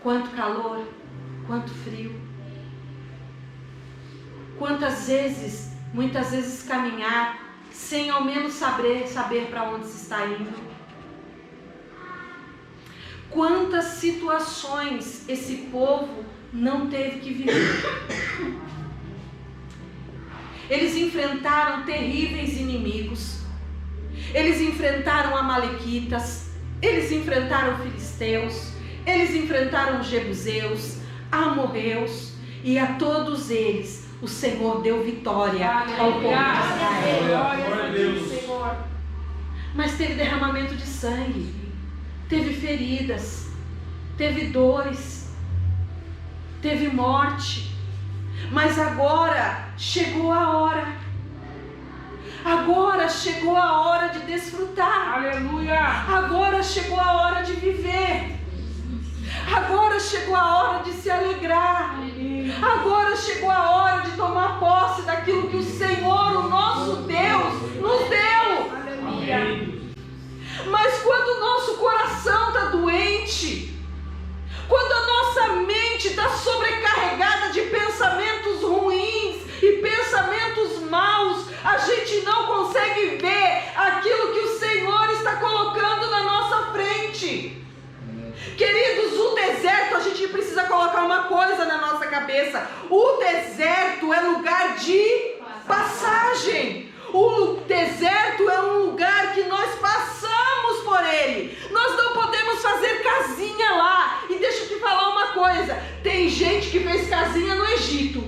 quanto calor, quanto frio. Quantas vezes, muitas vezes caminhar sem ao menos saber para onde se está indo. Quantas situações esse povo não teve que viver. Eles enfrentaram terríveis inimigos. Eles enfrentaram amalequitas, eles enfrentaram filisteus, eles enfrentaram jebuseus, amorreus, e a todos eles o Senhor deu vitória ao povo de Israel. Glória a Deus. Mas teve derramamento de sangue, teve feridas, teve dores, teve morte. Mas agora chegou a hora. Agora chegou a hora de desfrutar. Aleluia. Agora chegou a hora de viver. Agora chegou a hora de se alegrar. Agora chegou a hora de tomar posse daquilo que o Senhor, o nosso Deus, nos deu. Aleluia. Mas quando o nosso coração está doente, quando a nossa mente está sobrecarregada de pensamentos ruins e pensamentos maus, a gente não consegue ver aquilo que o Senhor está colocando na nossa frente. Queridos, o deserto, a gente precisa colocar uma coisa na nossa cabeça: o deserto é lugar de passagem. O deserto é um lugar que nós passamos por ele. Nós não podemos fazer casinha lá. E deixa eu te falar uma coisa: tem gente que fez casinha no Egito,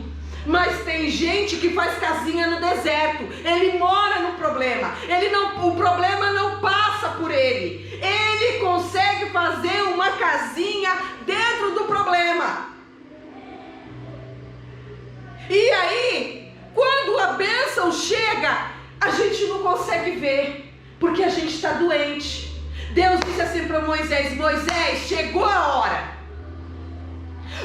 mas tem gente que faz casinha no deserto. Ele mora no problema. O problema não passa por ele. Ele consegue fazer uma casinha dentro do problema. E aí, quando a bênção chega, a gente não consegue ver, Porque a gente está doente. Deus disse assim para Moisés: Moisés, chegou a hora.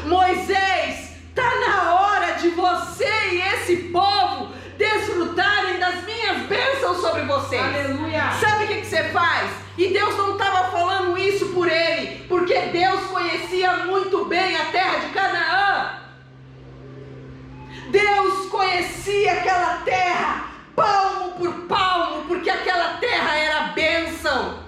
Moisés, está na hora de você e esse povo desfrutarem das minhas bênçãos sobre vocês. Aleluia. Sabe o que você faz? E Deus não estava falando isso por ele, porque Deus conhecia muito bem a terra de Canaã. Deus conhecia aquela terra palmo por palmo, porque aquela terra era bênção,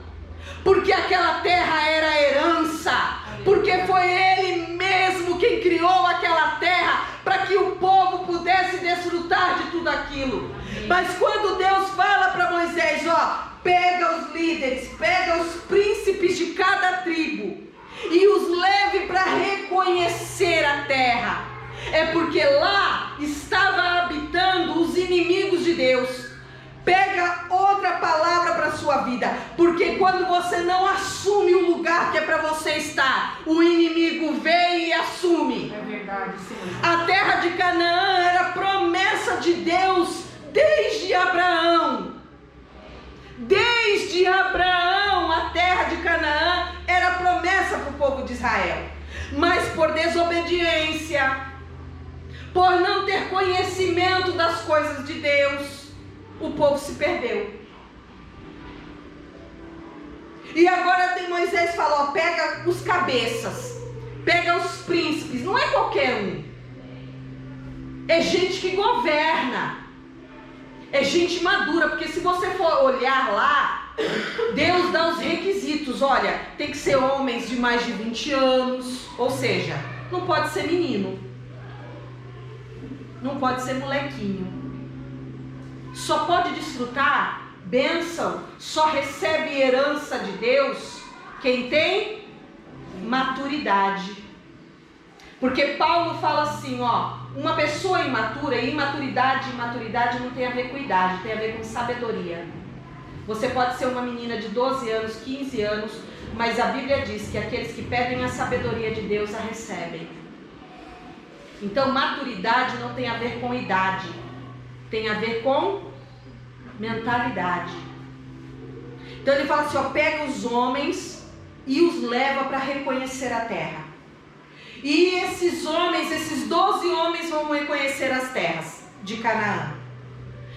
porque aquela terra era herança, porque foi Ele mesmo quem criou aquela terra para que o povo pudesse desfrutar de tudo aquilo. Mas quando Deus fala para Moisés, ó, pega os líderes, pega os príncipes de cada tribo e os leve para reconhecer a terra, é porque lá estava habitando os inimigos de Deus. Pega outra palavra para a sua vida, porque quando você não assume o lugar que é para você estar, o inimigo vem e assume. É verdade, Senhor. A terra de Canaã era promessa de Deus desde Abraão. Desde Abraão, a terra de Canaã era promessa para o povo de Israel. Mas por desobediência, por não ter conhecimento das coisas de Deus, o povo se perdeu. E agora Moisés falou, ó, pega os cabeças, pega os príncipes, não é qualquer um, é gente que governa, é gente madura, porque se você for olhar lá, Deus dá os requisitos, olha, tem que ser homens de mais de 20 anos, ou seja, não pode ser menino, não pode ser molequinho. Só pode desfrutar bênção, só recebe herança de Deus quem tem maturidade. Porque Paulo fala assim, ó, uma pessoa imatura, e imaturidade não tem a ver com idade, tem a ver com sabedoria. Você pode ser uma menina de 12 anos, 15 anos, mas a Bíblia diz que aqueles que pedem a sabedoria de Deus a recebem. Então maturidade não tem a ver com idade, tem a ver com mentalidade. Então ele fala assim, ó, pega os homens e os leva para reconhecer a terra. E esses homens, esses 12 homens vão reconhecer as terras de Canaã.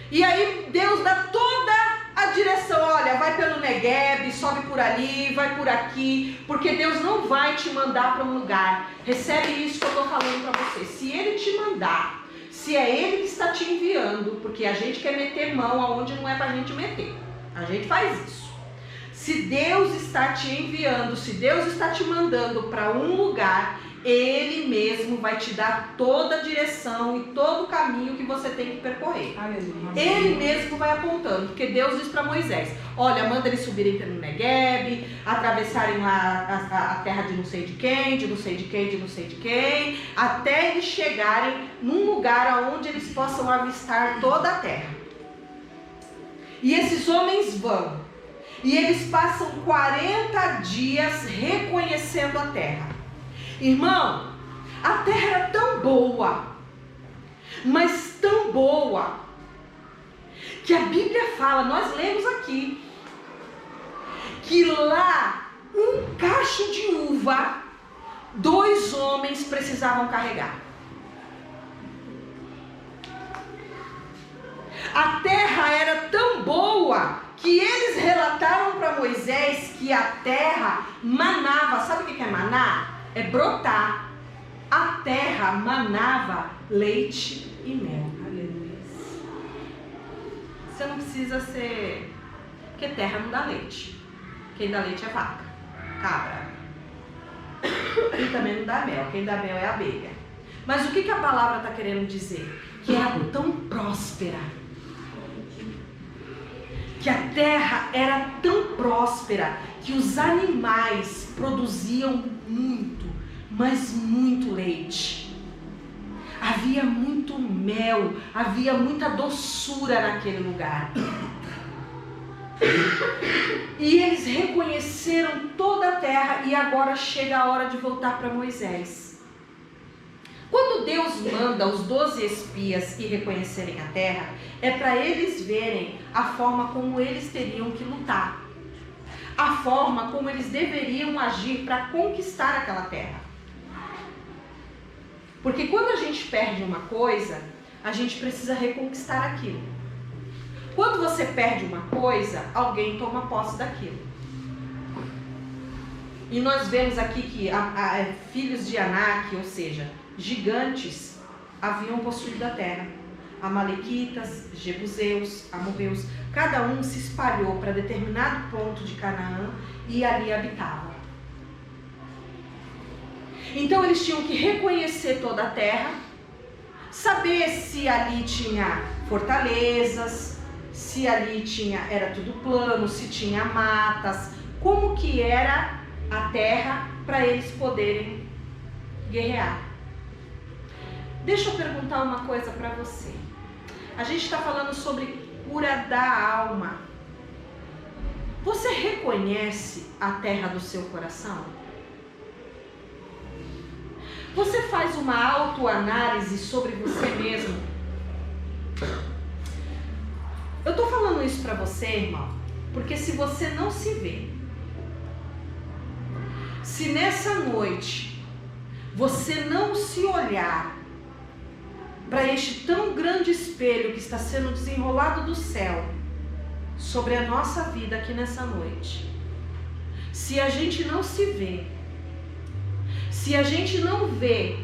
E aí Deus dá toda a direção, olha, vai pelo Negueb, sobe por ali, vai por aqui, porque Deus não vai te mandar para um lugar. Recebe isso que eu estou falando para você. Se Ele te mandar, se é Ele que está te enviando, porque a gente quer meter mão aonde não é para a gente meter, a gente faz isso. Se Deus está te enviando, se Deus está te mandando para um lugar, Ele mesmo vai te dar toda a direção e todo o caminho que você tem que percorrer. Aleluia. Ele mesmo vai apontando, porque Deus diz para Moisés, olha, manda eles subirem pelo Negueb, atravessarem a terra de não sei de quem, de não sei de quem, de não sei de quem, até eles chegarem num lugar onde eles possam avistar toda a terra. E esses homens vão, e eles passam 40 dias reconhecendo a terra. Irmão, a terra era tão boa, mas tão boa, que a Bíblia fala, nós lemos aqui, que lá um cacho de uva, 2 homens precisavam carregar. A terra era tão boa que eles relataram para Moisés que a terra manava. Sabe o que é manar? É brotar. A terra manava leite e mel. Aleluia. Você não precisa ser... Porque terra não dá leite. Quem dá leite é vaca, cabra. E também não dá mel. Quem dá mel é a abelha. Mas o que a palavra está querendo dizer? Que era tão próspera. Que a terra era tão próspera que os animais produziam muito, mas muito leite. Havia muito mel, havia muita doçura naquele lugar. E eles reconheceram toda a terra e agora chega a hora de voltar para Moisés. Quando Deus manda os 12 espias ir reconhecerem a terra, é para eles verem a forma como eles teriam que lutar, a forma como eles deveriam agir para conquistar aquela terra. Porque quando a gente perde uma coisa, a gente precisa reconquistar aquilo. Quando você perde uma coisa, alguém toma posse daquilo. E nós vemos aqui que filhos de Anak, ou seja, gigantes, haviam possuído a terra. Amalequitas, Jebuseus, Amorreus, cada um se espalhou para determinado ponto de Canaã e ali habitava. Então eles tinham que reconhecer toda a terra, saber se ali tinha fortalezas, se ali era tudo plano, se tinha matas, como que era a terra para eles poderem guerrear. Deixa eu perguntar uma coisa para você. A gente está falando sobre cura da alma. Você reconhece a terra do seu coração? Você faz uma autoanálise sobre você mesmo? Eu estou falando isso para você, irmão, porque se você não se vê, se nessa noite você não se olhar para este tão grande espelho que está sendo desenrolado do céu sobre a nossa vida aqui nessa noite, se a gente não se vê, se a gente não vê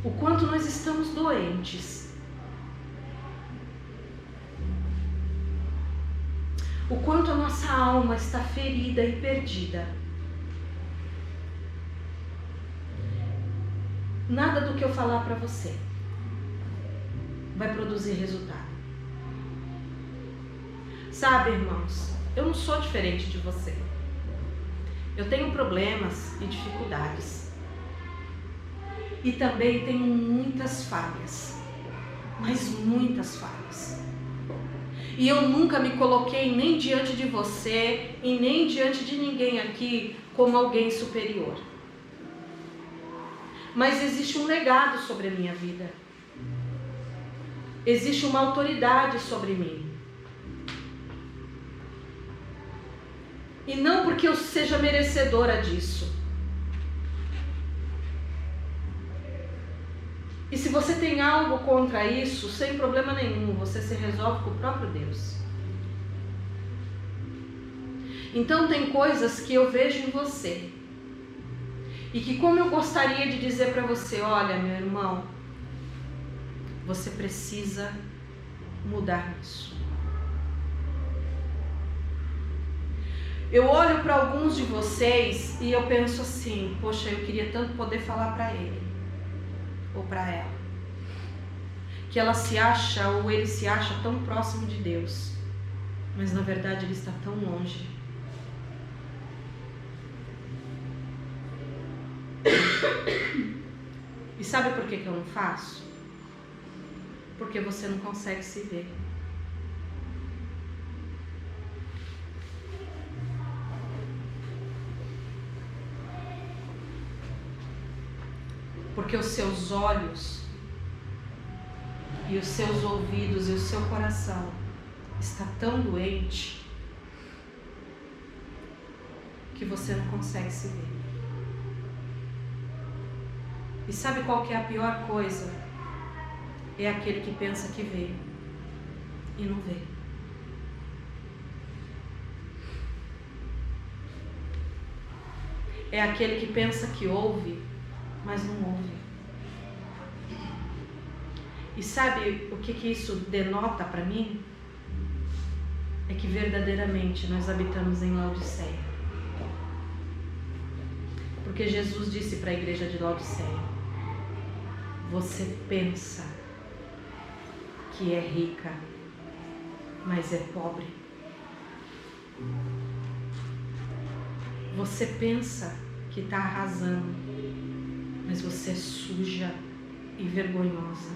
o quanto nós estamos doentes, o quanto a nossa alma está ferida e perdida, nada do que eu falar para você vai produzir resultado. Sabe, irmãos, eu não sou diferente de você. Eu tenho problemas e dificuldades. E também tenho muitas falhas. Mas muitas falhas. E eu nunca me coloquei nem diante de você e nem diante de ninguém aqui como alguém superior. Mas existe um legado sobre a minha vida. Existe uma autoridade sobre mim. E não porque eu seja merecedora disso. E se você tem algo contra isso, sem problema nenhum, você se resolve com o próprio Deus. Então tem coisas que eu vejo em você. E que como eu gostaria de dizer para você, olha, meu irmão, você precisa mudar isso. Eu olho para alguns de vocês e eu penso assim, poxa, eu queria tanto poder falar para ele ou para ela, que ela se acha ou ele se acha tão próximo de Deus, mas na verdade ele está tão longe. E sabe por que eu não faço? Porque você não consegue se ver. Porque os seus olhos e os seus ouvidos e o seu coração está tão doente que você não consegue se ver. E sabe qual que é a pior coisa? É aquele que pensa que vê e não vê. É aquele que pensa que ouve, mas não ouve. E sabe o que isso denota para mim? É que verdadeiramente nós habitamos em Laodiceia. Porque Jesus disse para a igreja de Laodiceia: você pensa que é rica, mas é pobre. Você pensa que está arrasando, mas você é suja e vergonhosa.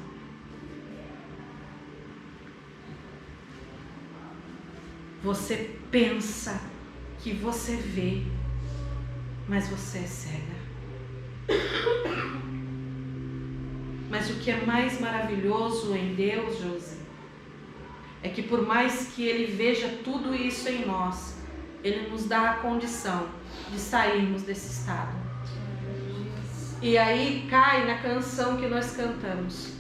Você pensa que você vê, mas você é cega. Mas o que é mais maravilhoso em Deus, Josi, é que por mais que Ele veja tudo isso em nós, Ele nos dá a condição de sairmos desse estado. E aí cai na canção que nós cantamos: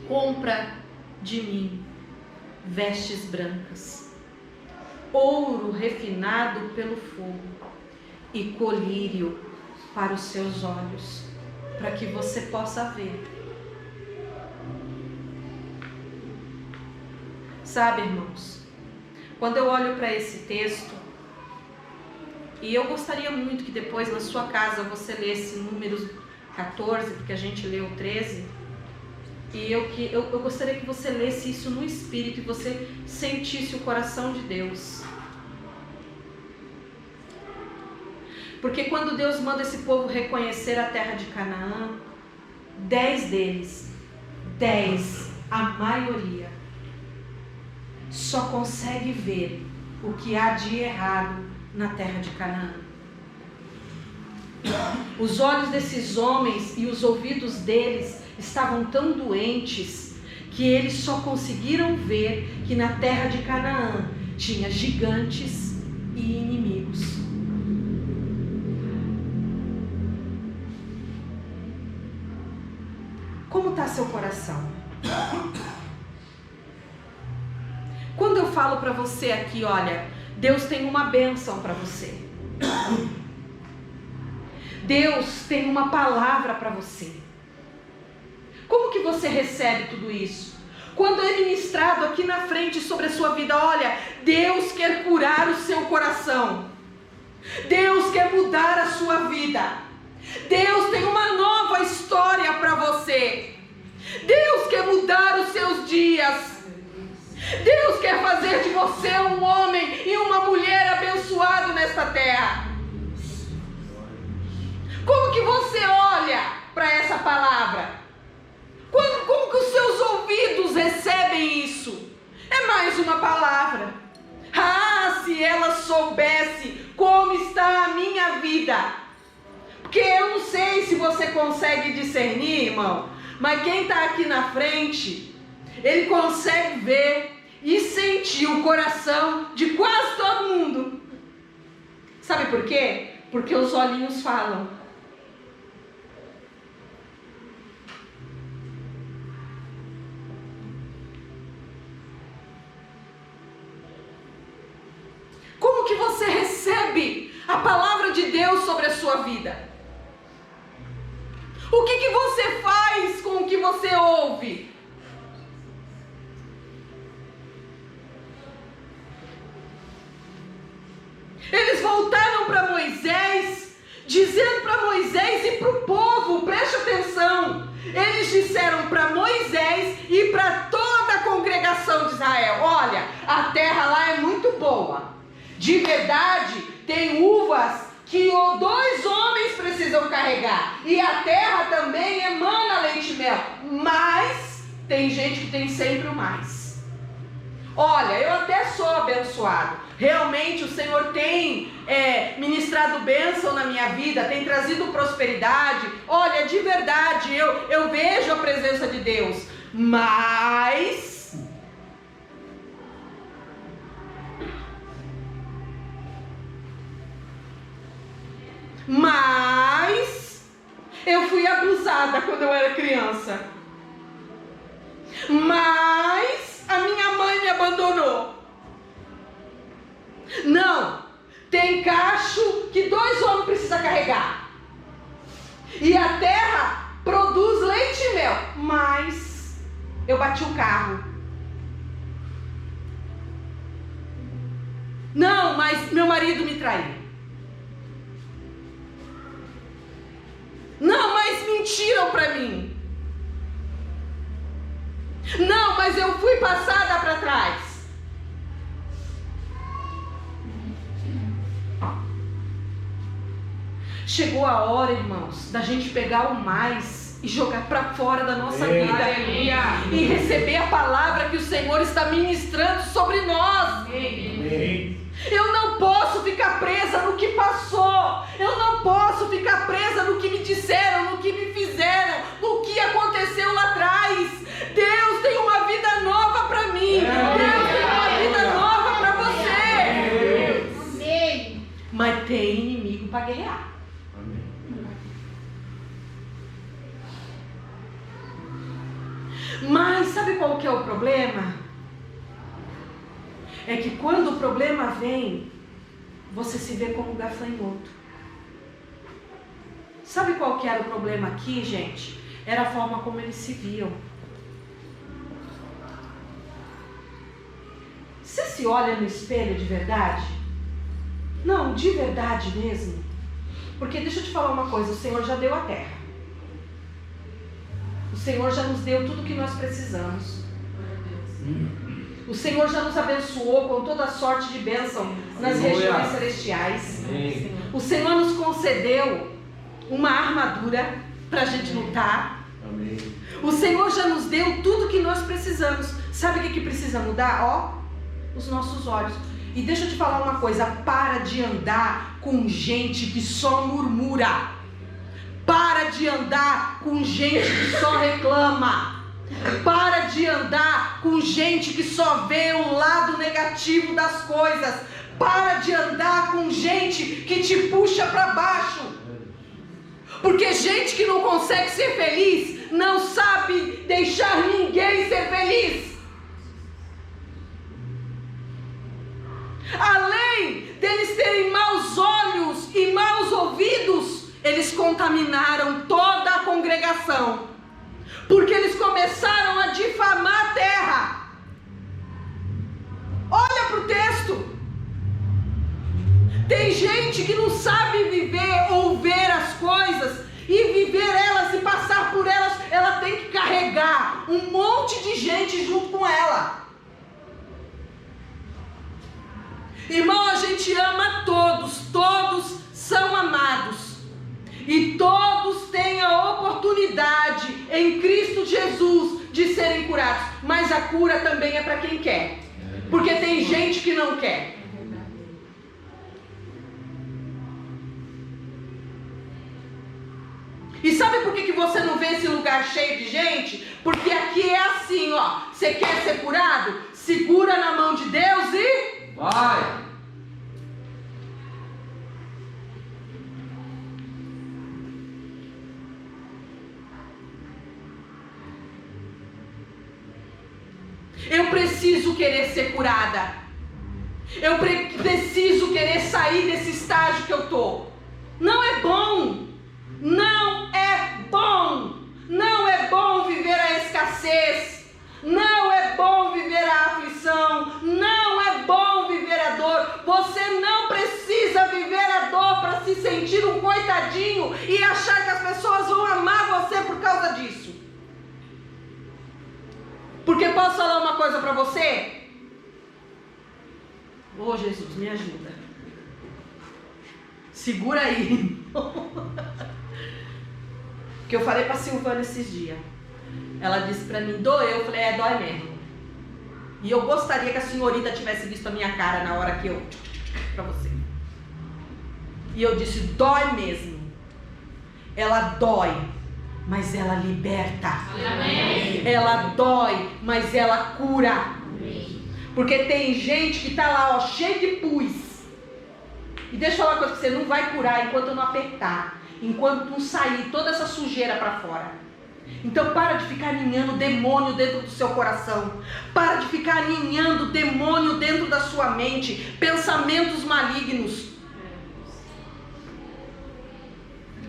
compra de mim vestes brancas, ouro refinado pelo fogo e colírio para os seus olhos, para que você possa ver. Sabe, irmãos, quando eu olho para esse texto, e eu gostaria muito que depois na sua casa você lesse Números 14, porque a gente leu o 13, e eu gostaria que você lesse isso no Espírito e você sentisse o coração de Deus. Porque quando Deus manda esse povo reconhecer a terra de Canaã, 10 deles, 10, a maioria, só consegue ver o que há de errado na terra de Canaã. Os olhos desses homens e os ouvidos deles estavam tão doentes que eles só conseguiram ver que na terra de Canaã tinha gigantes e inimigos. Como está seu coração? Quando eu falo para você aqui, olha, Deus tem uma bênção para você. Deus tem uma palavra para você. Como que você recebe tudo isso? Quando é ministrado aqui na frente sobre a sua vida, olha, Deus quer curar o seu coração. Deus quer mudar a sua vida. Deus tem uma nova história para você. Deus quer mudar os seus dias. Deus quer fazer de você um homem e uma mulher abençoado nesta terra. Como que você olha para essa palavra? Como que os seus ouvidos recebem isso? É mais uma palavra. Ah, se ela soubesse como está a minha vida. Porque eu não sei se você consegue discernir, irmão, mas quem está aqui na frente, ele consegue ver e sentir o coração de quase todo mundo. Sabe por quê? Porque os olhinhos falam. Como que você recebe a palavra de Deus sobre a sua vida? O que você faz com o que você ouve? Eles voltaram para Moisés, dizendo para Moisés e para o povo, preste atenção, eles disseram para Moisés e para toda a congregação de Israel: olha, a terra lá é muito boa, de verdade tem uvas que 2 homens precisam carregar, e a terra também emana leite e mel, mas tem gente que tem sempre o mais. Olha, eu até sou abençoado, realmente o Senhor tem ministrado bênção na minha vida, tem trazido prosperidade, olha, de verdade, eu vejo a presença de Deus, mas eu fui abusada quando eu era criança, mas a minha mãe me abandonou. Não, tem cacho que 2 homens precisam carregar, e a terra produz leite e mel, mas eu bati o carro. Não, mas meu marido me traiu. Não, mas mentiram para mim. Não, mas eu fui passada para trás. Chegou a hora, irmãos, da gente pegar o mais e jogar para fora da nossa vida e receber a palavra que o Senhor está ministrando sobre nós. Eu não posso ficar presa no que passou. Eu não posso ficar presa no que me disseram, no que me fizeram, no que aconteceu aconteceu lá atrás. Deus tem uma vida nova para mim. Deus tem uma vida nova para você. Amém. Mas tem inimigo para guerrear. Mas sabe qual que é o problema? É que quando o problema vem, você se vê como gafanhoto. Sabe qual que era o problema aqui, gente? Era a forma como eles se viam. Você se olha no espelho de verdade? Não, de verdade mesmo. Porque deixa eu te falar uma coisa, o Senhor já deu a terra. O Senhor já nos deu tudo que nós precisamos. O Senhor já nos abençoou com toda sorte de bênção nas regiões celestiais. O Senhor nos concedeu uma armadura para a gente lutar. O Senhor já nos deu tudo que nós precisamos. Sabe o que precisa mudar? Os nossos olhos. E deixa eu te falar uma coisa, para de andar com gente que só murmura. Para de andar com gente que só reclama. Para de andar com gente que só vê o lado negativo das coisas. Para de andar com gente que te puxa para baixo. Porque gente que não consegue ser feliz não sabe deixar ninguém ser feliz. Além deles terem maus olhos e maus ouvidos, eles contaminaram toda a congregação, porque eles começaram a difamar a terra. Olha para o texto. Tem gente que não sabe viver ou ver as coisas e viver elas e passar por elas. Ela tem que carregar um monte de gente junto com ela. Irmão, a gente ama todos, todos são amados. E todos têm a oportunidade em Cristo Jesus de serem curados. Mas a cura também é para quem quer. Porque tem gente que não quer. E sabe por que você não vê esse lugar cheio de gente? Porque aqui é assim, ó. Você quer ser curado? Segura na mão de Deus e... vai! Eu preciso querer ser curada. Eu preciso querer sair desse estágio que eu estou. Não é bom. Não é bom. Não é bom viver a escassez. Não é bom viver a aflição. Não é bom viver a dor. Você não precisa viver a dor para se sentir um coitadinho e achar que as pessoas vão amar você por causa disso. Porque posso falar uma coisa para você? Ô Jesus, me ajuda. Segura aí. Que eu falei para Silvana esses dias. Ela disse para mim, doeu? Eu falei, dói mesmo. E eu gostaria que a senhorita tivesse visto a minha cara na hora que eu... para você. E eu disse, dói mesmo. Ela dói, mas ela liberta. Amém. Ela dói, mas ela cura. Amém. Porque tem gente que tá lá, ó, cheio de pus. E deixa eu falar uma coisa, você não vai curar enquanto não apertar, enquanto não sair toda essa sujeira para fora. Então para de ficar aninhando demônio dentro do seu coração. Para de ficar aninhando demônio dentro da sua mente, pensamentos malignos.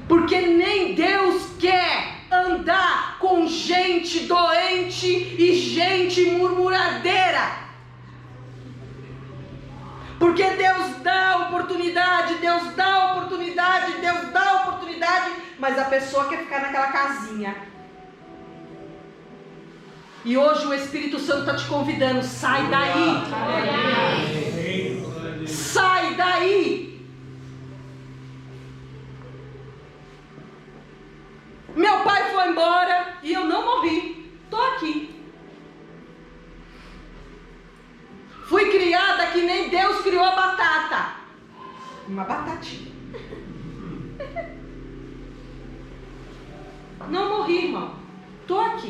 Porque nem Deus quer andar com gente doente e gente murmuradeira. Porque Deus dá oportunidade, Deus dá oportunidade, Deus dá oportunidade, mas a pessoa quer ficar naquela casinha. E hoje o Espírito Santo está te convidando, sai daí. Sai daí. Meu pai foi embora e eu não morri, estou aqui. Fui criada que nem Deus criou a batata. Uma batatinha. Não morri, irmão. Estou aqui.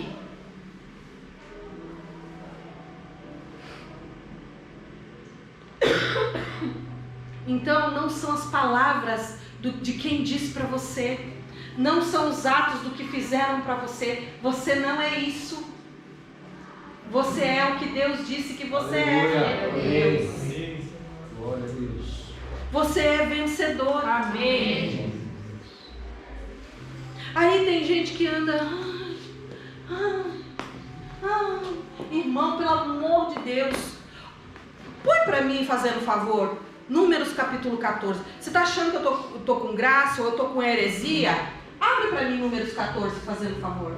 Então não são as palavras de quem disse para você, não são os atos do que fizeram para você. Você não é isso. Você é o que Deus disse que você é. Amém. Glória a Deus. Você é vencedor. Amém. Aí tem gente que anda. Irmão, pelo amor de Deus, põe para mim, fazendo favor, Números capítulo 14. Você está achando que eu tô com graça ou eu tô com heresia? Abre para mim Números 14, fazendo favor.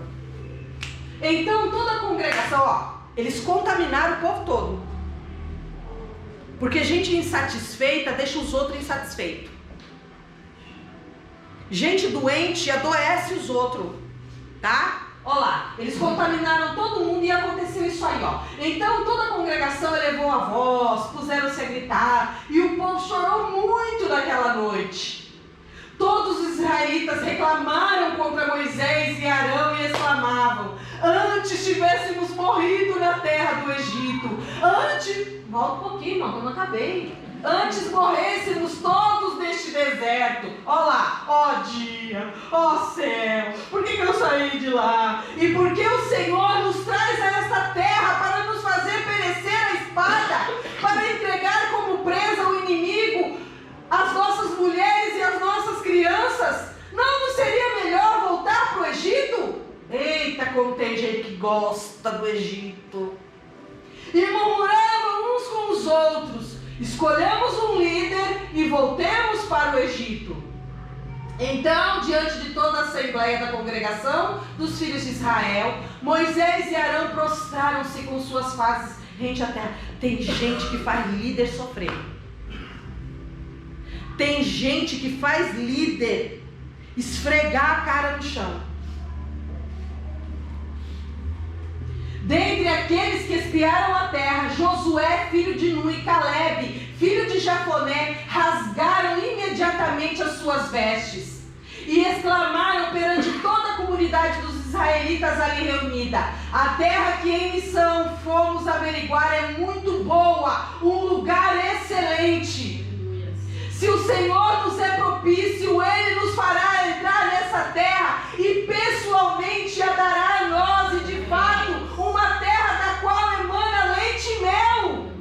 Então toda a congregação, eles contaminaram o povo todo. Porque gente insatisfeita deixa os outros insatisfeitos. Gente doente adoece os outros, tá? Olha lá, eles contaminaram todo mundo e aconteceu isso aí, ó. Então toda a congregação elevou a voz, puseram-se a gritar, e o povo chorou muito naquela noite. Todos os israelitas reclamaram contra Moisés e Arão e exclamavam: antes tivéssemos morrido na terra do Egito, volta um pouquinho, irmão, eu não acabei. Antes morrêssemos todos neste deserto. Ó lá, ó dia, ó céu, por que eu saí de lá? E por que o Senhor nos traz a esta terra para nos fazer perecer a espada, para entregar como presa ao inimigo as nossas mulheres e as nossas crianças? Não nos seria melhor voltar para o Egito? Eita, como tem gente que gosta do Egito. E murmuravam uns com os outros: escolhemos um líder e voltemos para o Egito. Então, diante de toda a assembleia da congregação dos filhos de Israel, Moisés e Arão prostraram-se com suas faces rente à terra. Tem gente que faz líder sofrer. Tem gente que faz líder esfregar a cara no chão. Dentre aqueles que espiaram a terra, Josué, filho de Nun, e Calebe, filho de Jafoné, rasgaram imediatamente as suas vestes e exclamaram perante toda a comunidade dos israelitas ali reunida: a terra que em missão fomos averiguar é muito boa, um lugar excelente. Se o Senhor nos é propício, Ele nos fará entrar nessa terra e pessoalmente a dará a nós, e de fato, uma terra da qual emana leite e mel.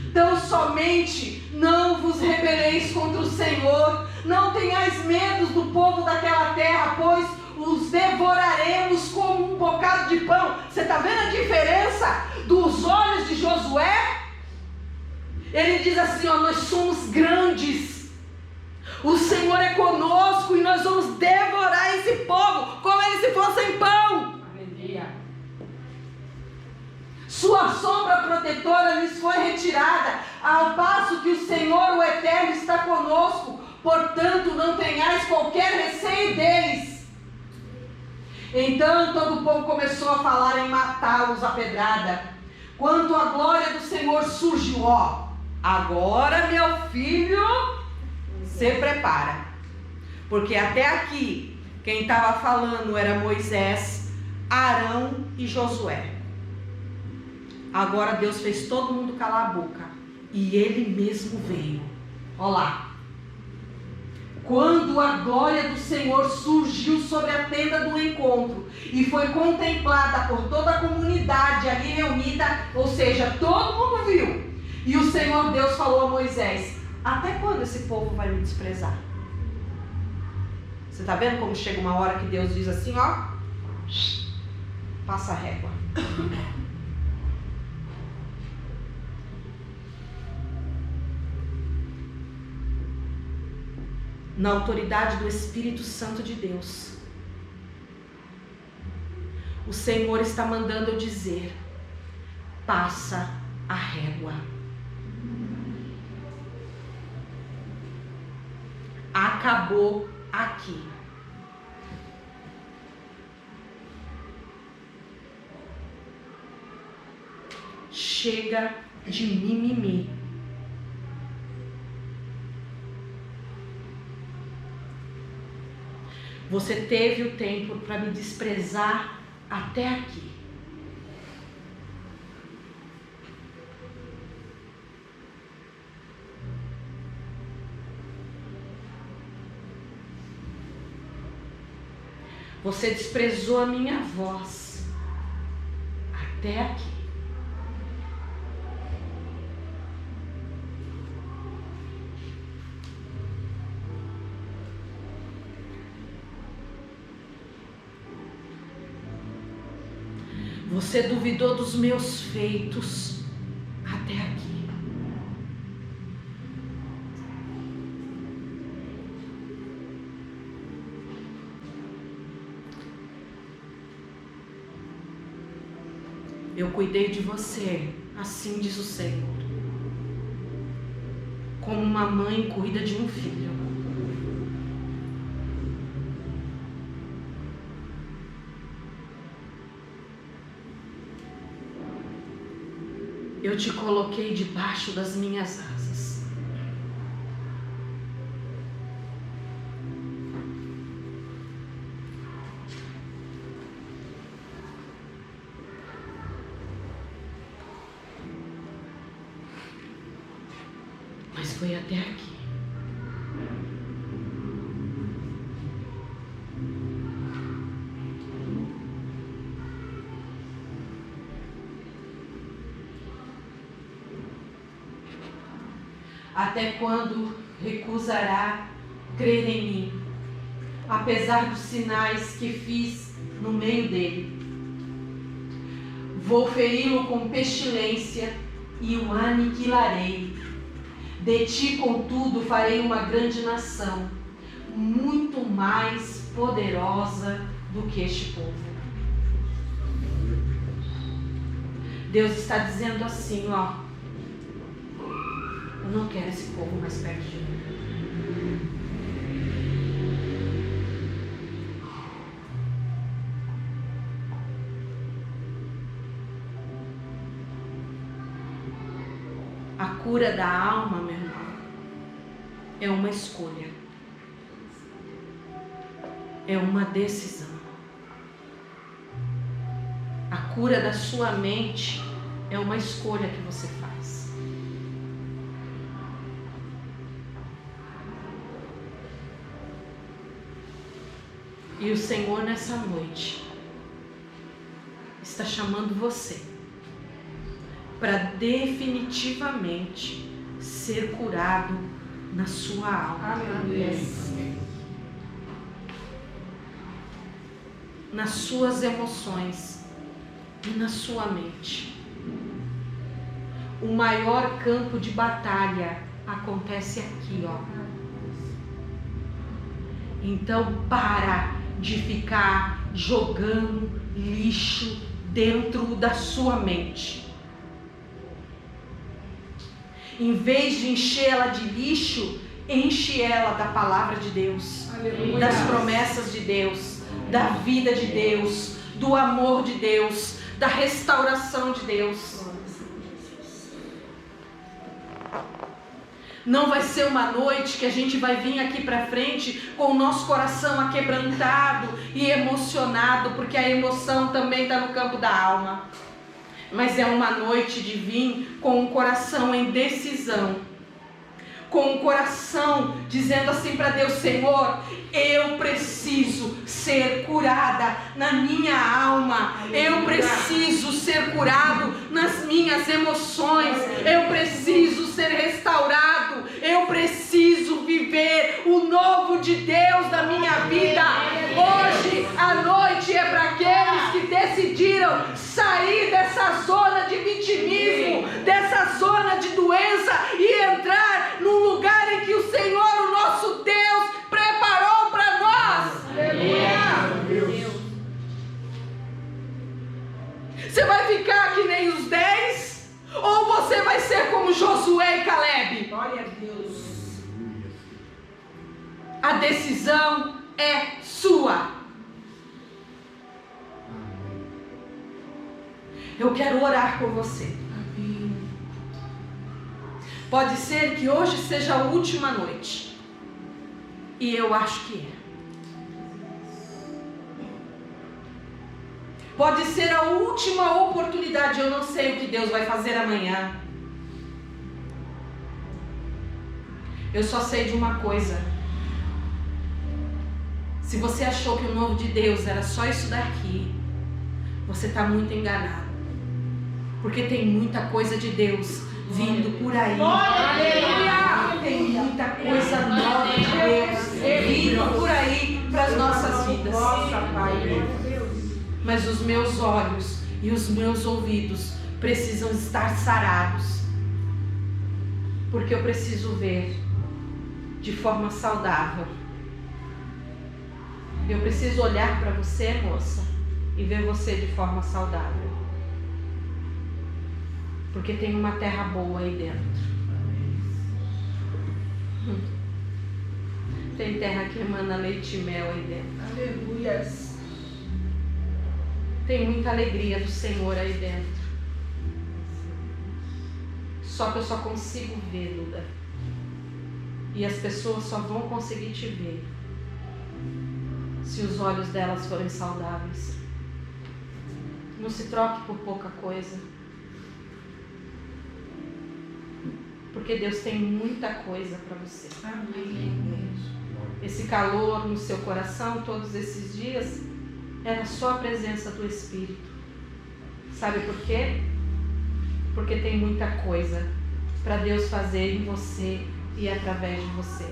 Então somente não vos rebeleis contra o Senhor, não tenhais medo do povo daquela terra, pois os devoraremos como um bocado de pão. Você está vendo a diferença dos olhos de Josué? Ele diz assim, nós somos grandes, o Senhor é conosco e nós vamos devorar esse povo como eles se fossem pão. Sua sombra protetora lhes foi retirada, ao passo que o Senhor, o Eterno, está conosco. Portanto, não tenhais qualquer receio deles. Então todo o povo começou a falar em matá-los à pedrada. Quando a glória do Senhor surgiu, agora meu filho, se prepara. Porque até aqui, quem estava falando era Moisés, Arão e Josué. Agora Deus fez todo mundo calar a boca. E Ele mesmo veio. Olha lá. Quando a glória do Senhor surgiu sobre a tenda do encontro e foi contemplada por toda a comunidade ali reunida, ou seja, todo mundo viu. E o Senhor Deus falou a Moisés: até quando esse povo vai me desprezar? Você está vendo como chega uma hora que Deus diz assim, passa a régua. Na autoridade do Espírito Santo de Deus, o Senhor está mandando eu dizer: passa a régua. Acabou aqui. Chega de mimimi. Você teve o tempo para me desprezar até aqui. Você desprezou a minha voz até aqui. Você duvidou dos meus feitos até aqui. Eu cuidei de você, assim diz o Senhor, como uma mãe cuida de um filho. Eu te coloquei debaixo das minhas asas. Mas foi até aqui. Até quando recusará crer em mim, apesar dos sinais que fiz no meio dele? Vou feri-lo com pestilência e o aniquilarei. De ti, contudo, farei uma grande nação, muito mais poderosa do que este povo. Deus está dizendo assim, ó. Eu não quero esse povo mais perto de mim. A cura da alma, meu irmão, é uma escolha. É uma decisão. A cura da sua mente é uma escolha que você faz. E o Senhor nessa noite está chamando você para definitivamente ser curado na sua alma. Amém. Nas suas emoções e na sua mente. O maior campo de batalha acontece aqui, ó. Então para de ficar jogando lixo dentro da sua mente. Em vez de encher ela de lixo, enche ela da palavra de Deus, Aleluia. das promessas de Deus, da vida de Deus, do amor de Deus, da restauração de Deus. Não vai ser uma noite que a gente vai vir aqui para frente com o nosso coração aquebrantado e emocionado, porque a emoção também está no campo da alma. Mas é uma noite de vir com um coração em decisão, com um coração dizendo assim para Deus: Senhor, eu preciso ser curada na minha alma, eu preciso ser curado nas minhas emoções, eu preciso ser restaurado, eu preciso viver o novo de Deus na minha vida. Hoje a noite é para aqueles que decidiram sair dessa zona de vitimismo, dessa zona de doença e entrar num lugar em que o Senhor, o nosso Deus, preparou para nós. Aleluia. Você vai ficar que nem os 10? Ou você vai ser como Josué e Caleb? Glória a Deus. A decisão é sua. Eu quero orar por você. Pode ser que hoje seja a última noite. E eu acho que é. Pode ser a última oportunidade. Eu não sei o que Deus vai fazer amanhã. Eu só sei de uma coisa. Se você achou que o novo de Deus era só isso daqui, você está muito enganado. Porque tem muita coisa de Deus vindo por aí. Tem muita coisa nova de Deus vindo por aí para as nossas vidas. Mas os meus olhos e os meus ouvidos precisam estar sarados. Porque eu preciso ver de forma saudável. Eu preciso olhar para você, moça, e ver você de forma saudável. Porque tem uma terra boa aí dentro. Tem terra que emana leite e mel aí dentro. Aleluias. Tem muita alegria do Senhor aí dentro. Só que eu só consigo ver, Duda. E as pessoas só vão conseguir te ver se os olhos delas forem saudáveis. Não se troque por pouca coisa. Porque Deus tem muita coisa para você. Amém. Esse calor no seu coração todos esses dias era só a presença do Espírito. Sabe por quê? Porque tem muita coisa para Deus fazer em você e através de você.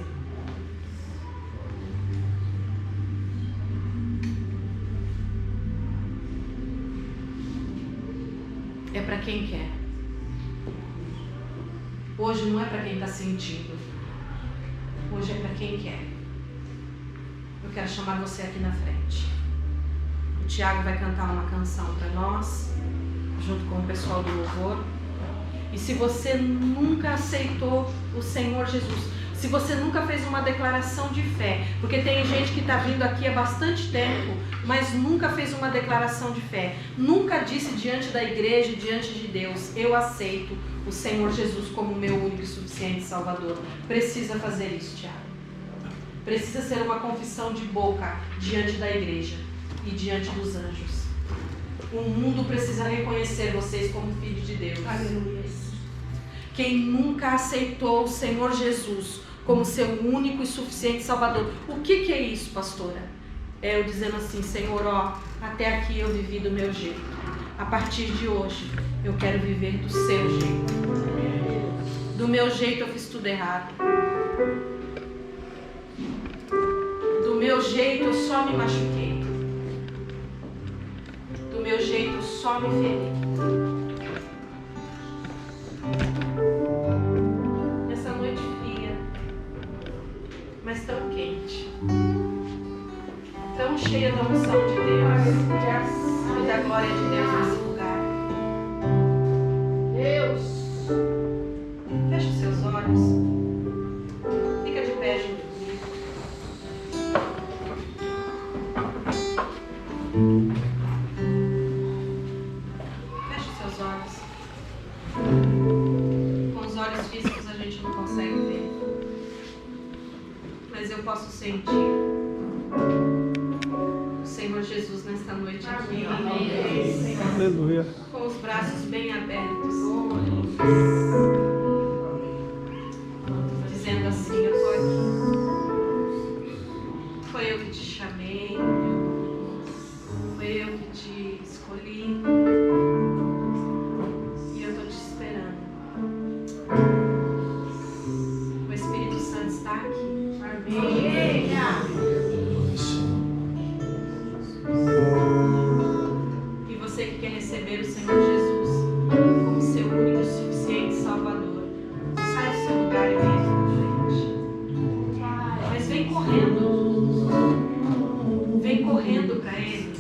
É para quem quer. Hoje não é para quem está sentindo. Hoje é para quem quer. Eu quero chamar você aqui na frente. O Tiago vai cantar uma canção para nós, junto com o pessoal do louvor. E se você nunca aceitou o Senhor Jesus, se você nunca fez uma declaração de fé, porque tem gente que está vindo aqui há bastante tempo, mas nunca fez uma declaração de fé, nunca disse diante da igreja e diante de Deus: eu aceito o Senhor Jesus como meu único e suficiente Salvador. Precisa fazer isso, Tiago. Precisa ser uma confissão de boca diante da igreja e diante dos anjos. O mundo precisa reconhecer vocês como filhos de Deus. Aleluia. Quem nunca aceitou o Senhor Jesus como seu único e suficiente Salvador. O que é isso, pastora? É eu dizendo assim: Senhor, ó, até aqui eu vivi do meu jeito. A partir de hoje, eu quero viver do seu jeito. Do meu jeito eu fiz tudo errado. Do meu jeito eu só me machuquei. Do meu jeito eu só me feri. Nessa noite fria, mas tão quente, tão cheia da unção de Deus e da glória de Deus nesse lugar. Deus, feche os seus olhos, fica de pé junto comigo. Feche os seus olhos. Com os olhos físicos a gente não consegue ver, mas eu posso sentir o Senhor Jesus nesta noite aqui. Amém. Aleluia. Com os braços bem abertos, dizendo assim: eu estou aqui. Foi eu que te chamei, foi eu que te escolhi, e eu estou te esperando. O Espírito Santo está aqui. Amém. E você que quer receber o Senhor Jesus como seu único e suficiente Salvador, sai do seu lugar e vem aqui na frente. Mas vem correndo. Vem correndo para Ele.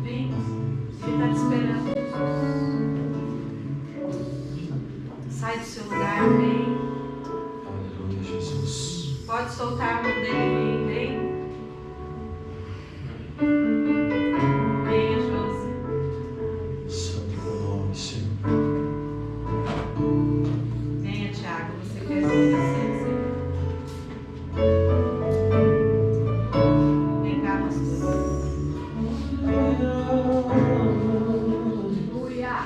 Vem. Ele está te esperando. Sai do seu lugar, vem. Pode soltar a mão dele, vem. Venha, Josi. Venha, Tiago, você quer ser Senhor. Vem cá, pastor. Aleluia.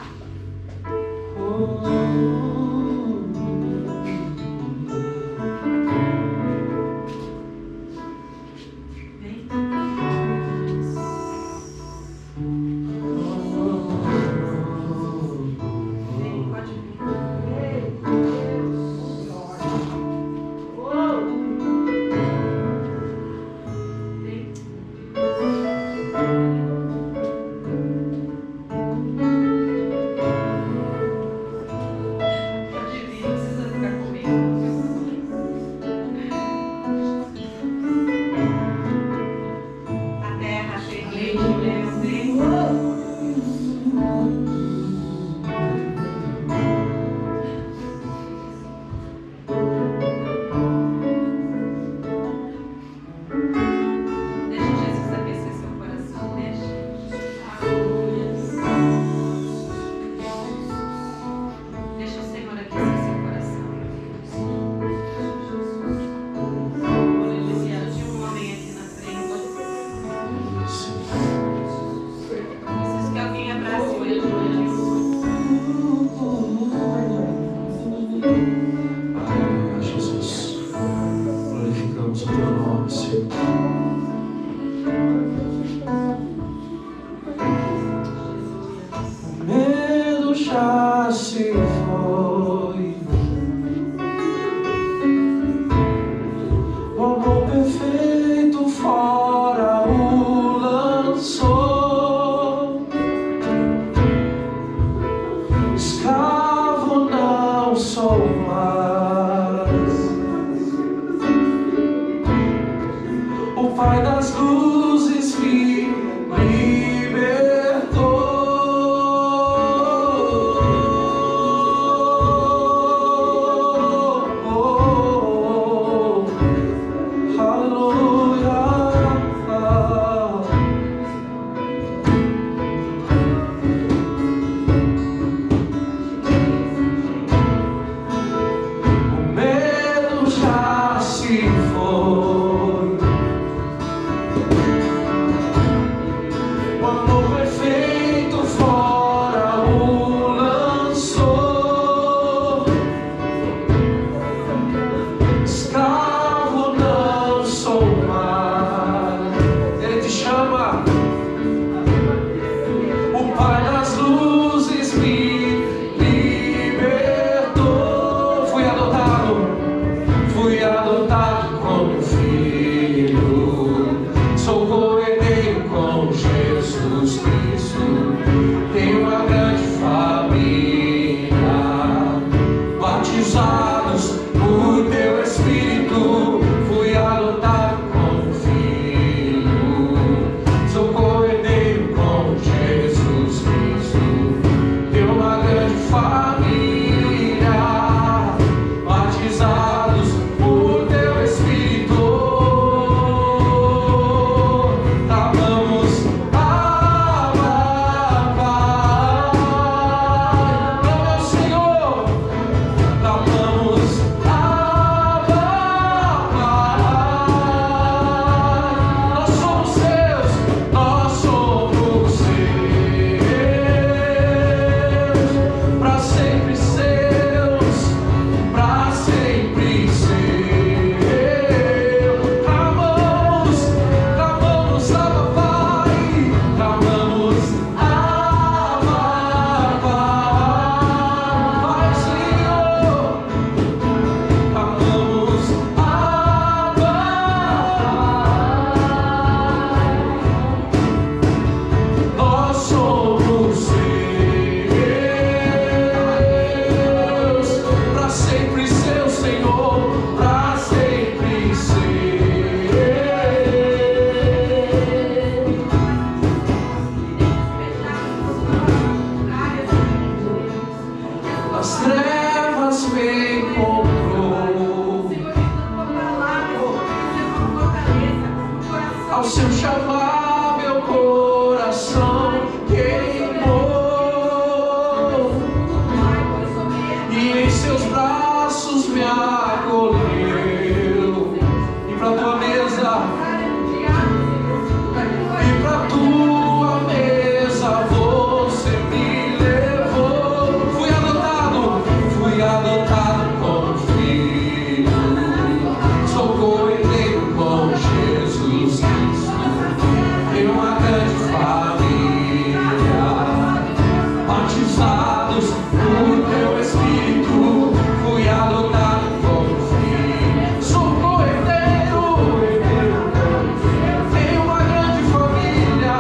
já se foi. O amor perfeito fora o lançou. Escravo não sou mais. O Pai das luzes me libertou. Ao seu chamar meu coração queimou, e em seus braços me acolheu. E pra tua mesa, você me levou. Fui adotado como filho. Sou coerdeiro com Jesus Cristo. Em uma grande família, batizados por teu Espírito. Fui adotado como filho. Sou coerdeiro em uma grande família,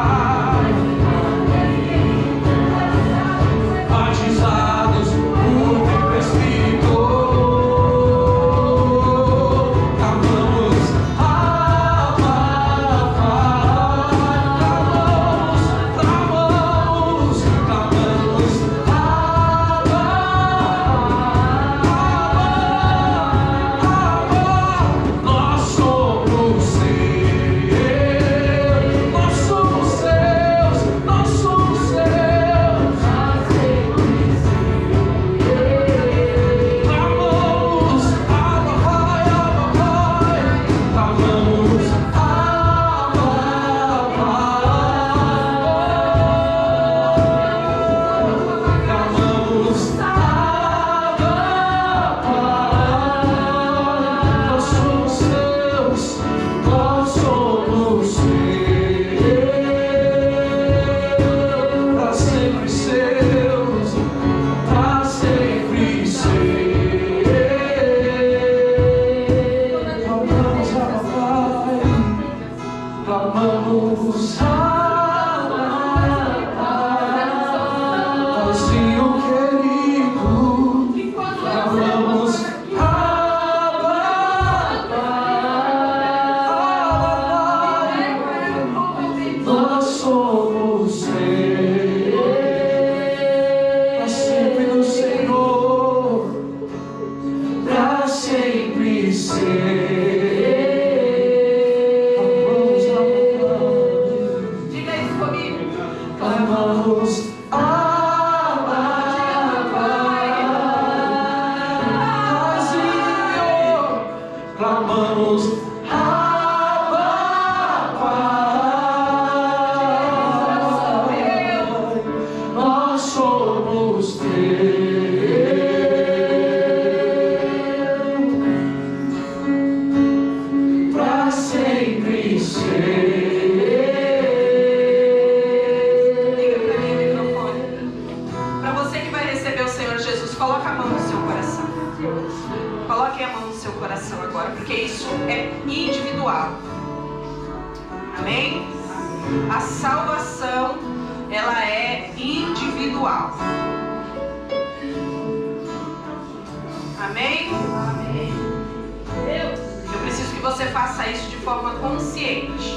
batizados por teu Espírito. Clamamos, nós somos seus, nós somos seus, nós somos seus. Coloquem a mão no seu coração agora, porque isso é individual. Amém? A salvação, ela é individual. Amém? Eu preciso que você faça isso de forma consciente.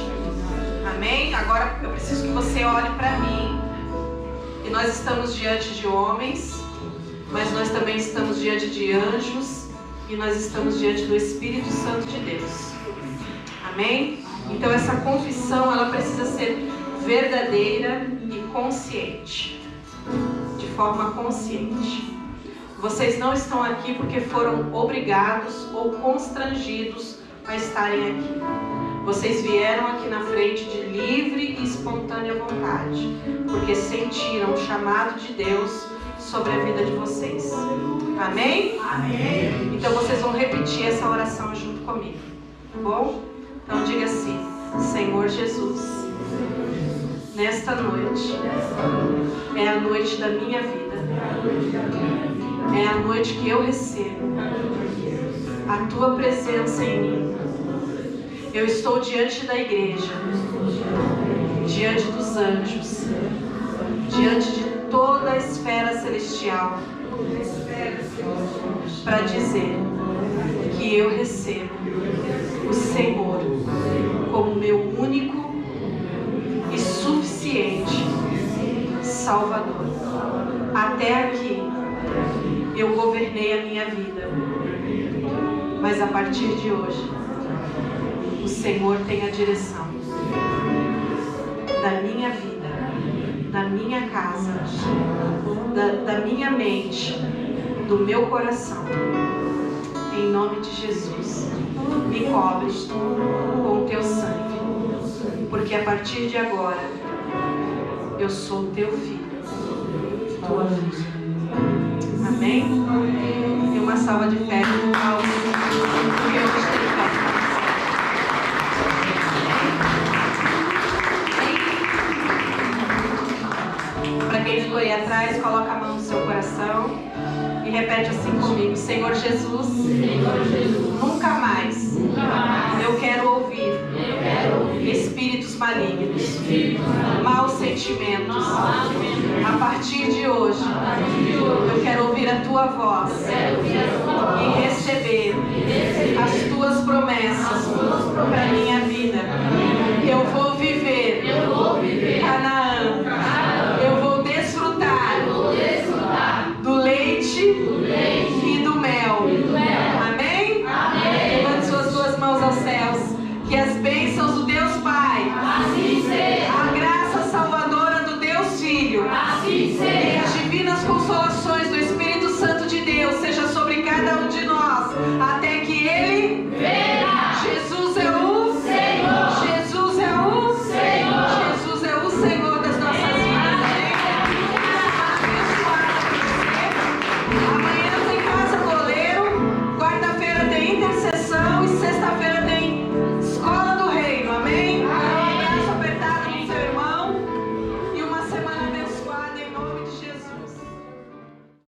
Amém? Agora eu preciso que você olhe para mim. E nós estamos diante de homens, mas nós também estamos diante de anjos e nós estamos diante do Espírito Santo de Deus. Amém? Então essa confissão, ela precisa ser verdadeira e consciente. De forma consciente. Vocês não estão aqui porque foram obrigados ou constrangidos a estarem aqui. Vocês vieram aqui na frente de livre e espontânea vontade, porque sentiram o chamado de Deus sobre a vida de vocês. Amém? Amém. Então vocês vão repetir essa oração junto comigo, tá bom? Então diga assim: Senhor Jesus, nesta noite é a noite da minha vida. É a noite que eu recebo a Tua presença em mim. Eu estou diante da igreja, diante dos anjos, diante de toda a esfera celestial, para dizer que eu recebo o Senhor como meu único e suficiente Salvador. Até aqui eu governei a minha vida, mas a partir de hoje o Senhor tem a direção da minha vida, da minha casa, da minha mente, do meu coração. Em nome de Jesus, me cobre com o Teu sangue, porque a partir de agora eu sou Teu filho, Tua filha. Amém? E uma salva de pé ao porque eu estou de pé. Para quem ficou aí atrás, coloca a mão no seu coração e repete assim comigo: Senhor Jesus, nunca mais eu quero ouvir espíritos malignos, maus sentimentos. A partir de hoje, eu quero ouvir a Tua voz e receber as Tuas promessas para minha vida.